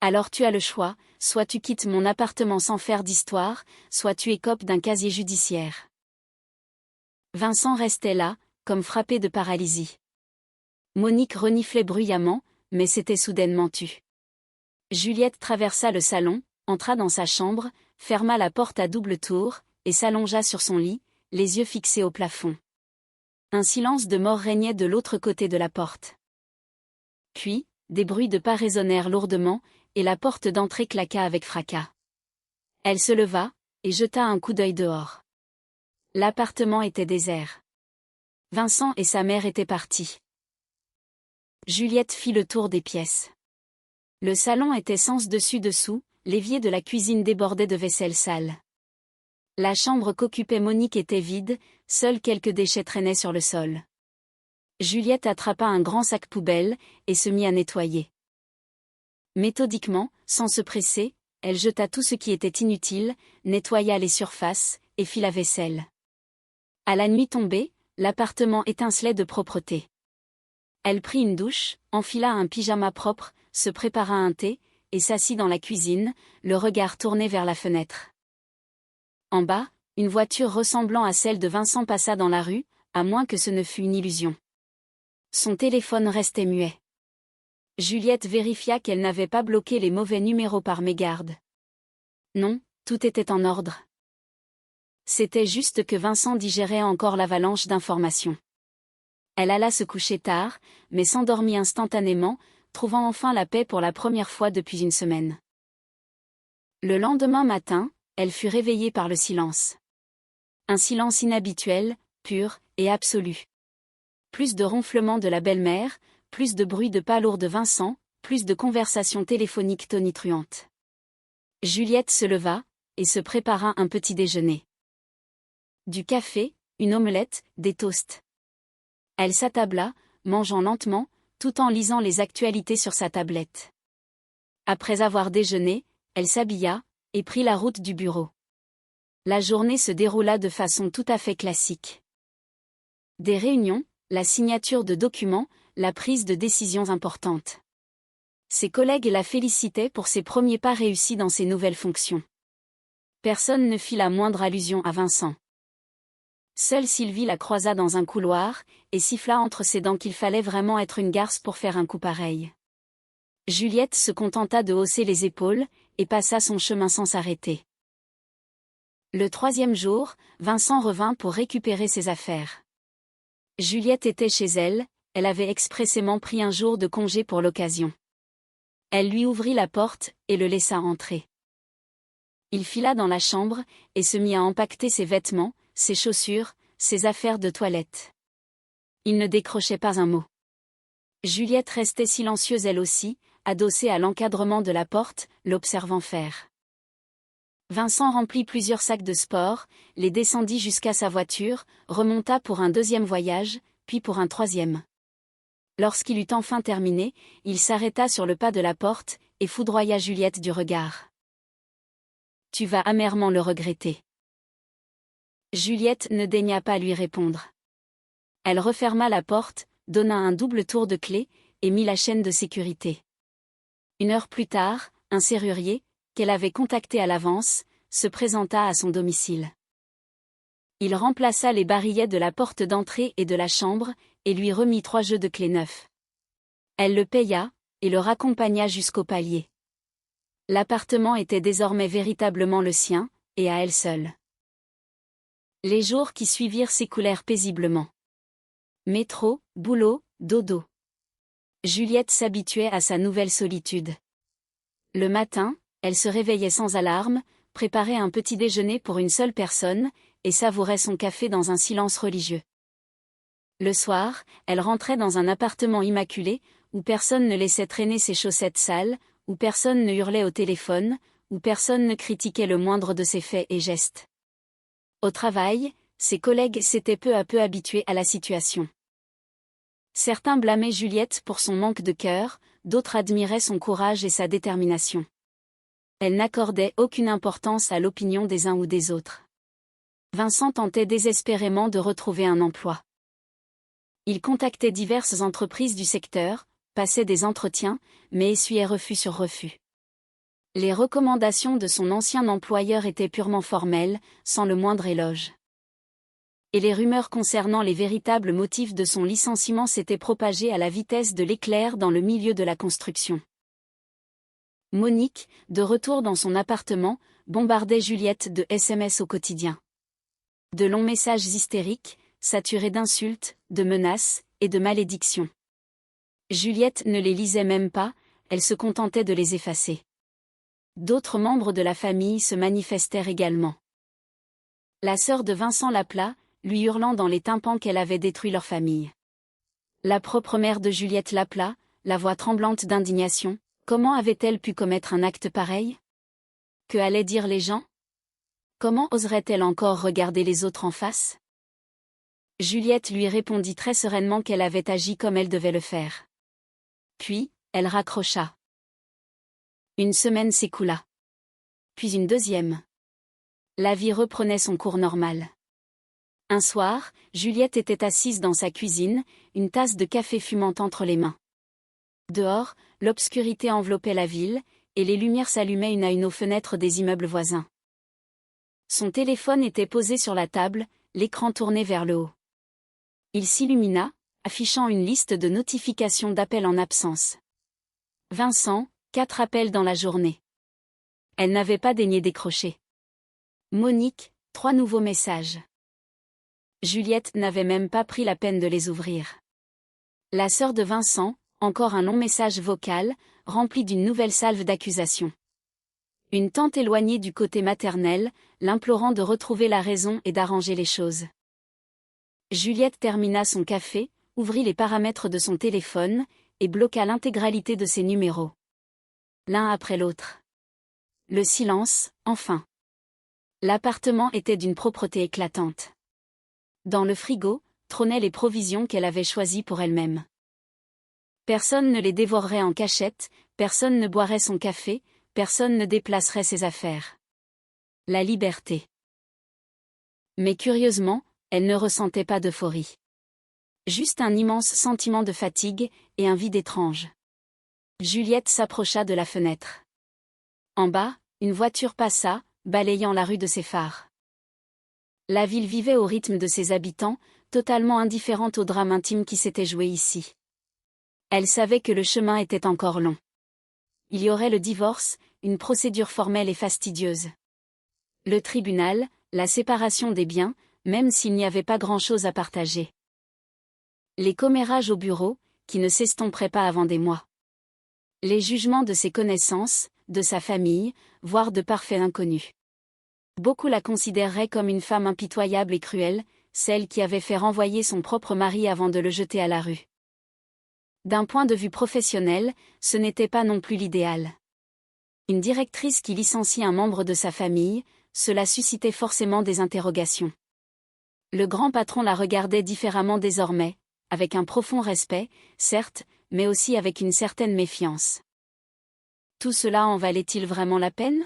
Alors tu as le choix, soit tu quittes mon appartement sans faire d'histoire, soit tu écopes d'un casier judiciaire. Vincent restait là, comme frappé de paralysie. Monique reniflait bruyamment, mais s'était soudainement tue. Juliette traversa le salon, entra dans sa chambre, ferma la porte à double tour, et s'allongea sur son lit, les yeux fixés au plafond. Un silence de mort régnait de l'autre côté de la porte. Puis, des bruits de pas résonnèrent lourdement, et la porte d'entrée claqua avec fracas. Elle se leva, et jeta un coup d'œil dehors. L'appartement était désert. Vincent et sa mère étaient partis. Juliette fit le tour des pièces. Le salon était sens dessus-dessous, l'évier de la cuisine débordait de vaisselle sale. La chambre qu'occupait Monique était vide, seuls quelques déchets traînaient sur le sol. Juliette attrapa un grand sac poubelle, et se mit à nettoyer. Méthodiquement, sans se presser, elle jeta tout ce qui était inutile, nettoya les surfaces, et fit la vaisselle. À la nuit tombée, l'appartement étincelait de propreté. Elle prit une douche, enfila un pyjama propre, se prépara un thé, et s'assit dans la cuisine, le regard tourné vers la fenêtre. En bas, une voiture ressemblant à celle de Vincent passa dans la rue, à moins que ce ne fût une illusion. Son téléphone restait muet. Juliette vérifia qu'elle n'avait pas bloqué les mauvais numéros par mégarde. Non, tout était en ordre. C'était juste que Vincent digérait encore l'avalanche d'informations. Elle alla se coucher tard, mais s'endormit instantanément, trouvant enfin la paix pour la première fois depuis une semaine. Le lendemain matin, elle fut réveillée par le silence. Un silence inhabituel, pur et absolu. Plus de ronflements de la belle-mère, plus de bruit de pas lourds de Vincent, plus de conversations téléphoniques tonitruantes. Juliette se leva, et se prépara un petit déjeuner. Du café, une omelette, des toasts. Elle s'attabla, mangeant lentement, tout en lisant les actualités sur sa tablette. Après avoir déjeuné, elle s'habilla, et prit la route du bureau. La journée se déroula de façon tout à fait classique. Des réunions, la signature de documents, la prise de décisions importantes. Ses collègues la félicitaient pour ses premiers pas réussis dans ses nouvelles fonctions. Personne ne fit la moindre allusion à Vincent. Seule Sylvie la croisa dans un couloir, et siffla entre ses dents qu'il fallait vraiment être une garce pour faire un coup pareil. Juliette se contenta de hausser les épaules, et passa son chemin sans s'arrêter. Le 3e jour, Vincent revint pour récupérer ses affaires. Juliette était chez elle, elle avait expressément pris un jour de congé pour l'occasion. Elle lui ouvrit la porte, et le laissa entrer. Il fila dans la chambre, et se mit à empaqueter ses vêtements, ses chaussures, ses affaires de toilette. Il ne décrochait pas un mot. Juliette restait silencieuse elle aussi, adossée à l'encadrement de la porte, l'observant faire. Vincent remplit plusieurs sacs de sport, les descendit jusqu'à sa voiture, remonta pour un deuxième voyage, puis pour un troisième. Lorsqu'il eut enfin terminé, il s'arrêta sur le pas de la porte, et foudroya Juliette du regard. « Tu vas amèrement le regretter. » Juliette ne daigna pas lui répondre. Elle referma la porte, donna un double tour de clé, et mit la chaîne de sécurité. 1 heure plus tard, un serrurier, qu'elle avait contacté à l'avance, se présenta à son domicile. Il remplaça les barillets de la porte d'entrée et de la chambre, et lui remit 3 jeux de clés neufs. Elle le paya, et le raccompagna jusqu'au palier. L'appartement était désormais véritablement le sien, et à elle seule. Les jours qui suivirent s'écoulèrent paisiblement. Métro, boulot, dodo. Juliette s'habituait à sa nouvelle solitude. Le matin, elle se réveillait sans alarme, préparait un petit déjeuner pour une seule personne, et savourait son café dans un silence religieux. Le soir, elle rentrait dans un appartement immaculé, où personne ne laissait traîner ses chaussettes sales, où personne ne hurlait au téléphone, où personne ne critiquait le moindre de ses faits et gestes. Au travail, ses collègues s'étaient peu à peu habitués à la situation. Certains blâmaient Juliette pour son manque de cœur, d'autres admiraient son courage et sa détermination. Elle n'accordait aucune importance à l'opinion des uns ou des autres. Vincent tentait désespérément de retrouver un emploi. Il contactait diverses entreprises du secteur, passait des entretiens, mais essuyait refus sur refus. Les recommandations de son ancien employeur étaient purement formelles, sans le moindre éloge. Et les rumeurs concernant les véritables motifs de son licenciement s'étaient propagées à la vitesse de l'éclair dans le milieu de la construction. Monique, de retour dans son appartement, bombardait Juliette de SMS au quotidien. De longs messages hystériques, saturés d'insultes, de menaces et de malédictions. Juliette ne les lisait même pas, elle se contentait de les effacer. D'autres membres de la famille se manifestèrent également. La sœur de Vincent l'appela, lui hurlant dans les tympans qu'elle avait détruit leur famille. La propre mère de Juliette l'appela, la voix tremblante d'indignation. Comment avait-elle pu commettre un acte pareil? Que allaient dire les gens? Comment oserait-elle encore regarder les autres en face? Juliette lui répondit très sereinement qu'elle avait agi comme elle devait le faire. Puis, elle raccrocha. 1 semaine s'écoula. Puis une deuxième. La vie reprenait son cours normal. Un soir, Juliette était assise dans sa cuisine, une tasse de café fumant entre les mains. Dehors, l'obscurité enveloppait la ville, et les lumières s'allumaient une à une aux fenêtres des immeubles voisins. Son téléphone était posé sur la table, l'écran tourné vers le haut. Il s'illumina, affichant une liste de notifications d'appels en absence. Vincent, 4 appels dans la journée. Elle n'avait pas daigné décrocher. Monique, 3 nouveaux messages. Juliette n'avait même pas pris la peine de les ouvrir. La sœur de Vincent, encore un long message vocal, rempli d'une nouvelle salve d'accusations. Une tante éloignée du côté maternel, l'implorant de retrouver la raison et d'arranger les choses. Juliette termina son café, ouvrit les paramètres de son téléphone, et bloqua l'intégralité de ses numéros. L'un après l'autre. Le silence, enfin. L'appartement était d'une propreté éclatante. Dans le frigo, trônaient les provisions qu'elle avait choisies pour elle-même. Personne ne les dévorerait en cachette, personne ne boirait son café, personne ne déplacerait ses affaires. La liberté. Mais curieusement, elle ne ressentait pas d'euphorie. Juste un immense sentiment de fatigue, et un vide étrange. Juliette s'approcha de la fenêtre. En bas, une voiture passa, balayant la rue de ses phares. La ville vivait au rythme de ses habitants, totalement indifférente au drame intime qui s'était joué ici. Elle savait que le chemin était encore long. Il y aurait le divorce, une procédure formelle et fastidieuse. Le tribunal, la séparation des biens, même s'il n'y avait pas grand-chose à partager. Les commérages au bureau, qui ne s'estomperaient pas avant des mois. Les jugements de ses connaissances, de sa famille, voire de parfaits inconnus. Beaucoup la considéreraient comme une femme impitoyable et cruelle, celle qui avait fait renvoyer son propre mari avant de le jeter à la rue. D'un point de vue professionnel, ce n'était pas non plus l'idéal. Une directrice qui licencie un membre de sa famille, cela suscitait forcément des interrogations. Le grand patron la regardait différemment désormais, avec un profond respect, certes, mais aussi avec une certaine méfiance. Tout cela en valait-il vraiment la peine?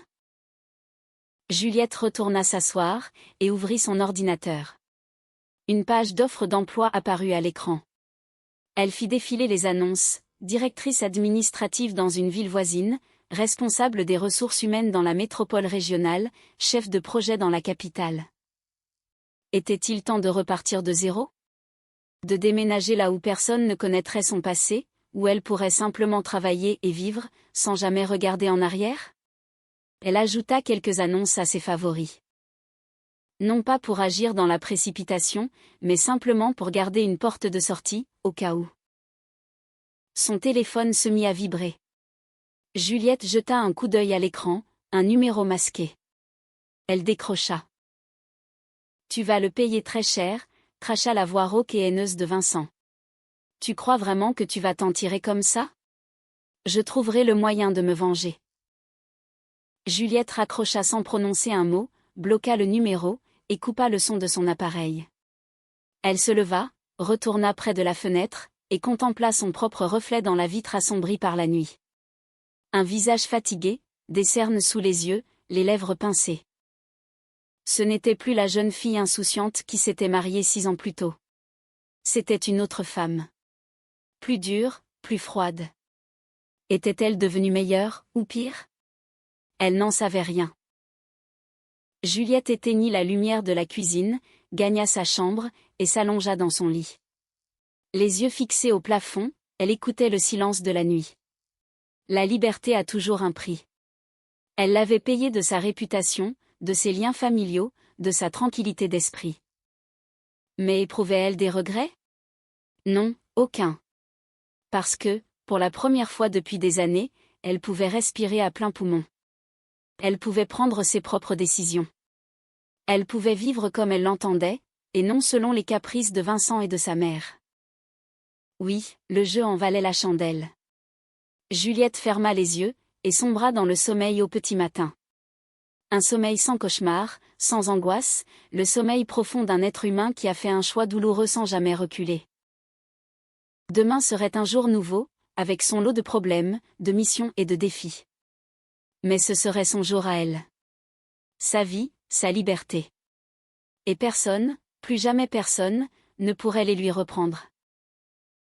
Juliette retourna s'asseoir, et ouvrit son ordinateur. Une page d'offres d'emploi apparut à l'écran. Elle fit défiler les annonces, directrice administrative dans une ville voisine, responsable des ressources humaines dans la métropole régionale, chef de projet dans la capitale. Était-il temps de repartir de zéro? De déménager là où personne ne connaîtrait son passé, où elle pourrait simplement travailler et vivre, sans jamais regarder en arrière? Elle ajouta quelques annonces à ses favoris. Non pas pour agir dans la précipitation, mais simplement pour garder une porte de sortie, au cas où. Son téléphone se mit à vibrer. Juliette jeta un coup d'œil à l'écran, un numéro masqué. Elle décrocha. « Tu vas le payer très cher », cracha la voix rauque et haineuse de Vincent. « Tu crois vraiment que tu vas t'en tirer comme ça? Je trouverai le moyen de me venger. » Juliette raccrocha sans prononcer un mot, bloqua le numéro, et coupa le son de son appareil. Elle se leva, retourna près de la fenêtre, et contempla son propre reflet dans la vitre assombrie par la nuit. Un visage fatigué, des cernes sous les yeux, les lèvres pincées. Ce n'était plus la jeune fille insouciante qui s'était mariée 6 ans plus tôt. C'était une autre femme. Plus dure, plus froide. Était-elle devenue meilleure, ou pire? Elle n'en savait rien. Juliette éteignit la lumière de la cuisine, gagna sa chambre, et s'allongea dans son lit. Les yeux fixés au plafond, elle écoutait le silence de la nuit. La liberté a toujours un prix. Elle l'avait payé de sa réputation, de ses liens familiaux, de sa tranquillité d'esprit. Mais éprouvait-elle des regrets? Non, aucun. Parce que, pour la première fois depuis des années, elle pouvait respirer à plein poumon. Elle pouvait prendre ses propres décisions. Elle pouvait vivre comme elle l'entendait, et non selon les caprices de Vincent et de sa mère. Oui, le jeu en valait la chandelle. Juliette ferma les yeux, et sombra dans le sommeil au petit matin. Un sommeil sans cauchemar, sans angoisse, le sommeil profond d'un être humain qui a fait un choix douloureux sans jamais reculer. Demain serait un jour nouveau, avec son lot de problèmes, de missions et de défis. Mais ce serait son jour à elle. Sa vie, sa liberté. Et personne, plus jamais personne, ne pourrait les lui reprendre.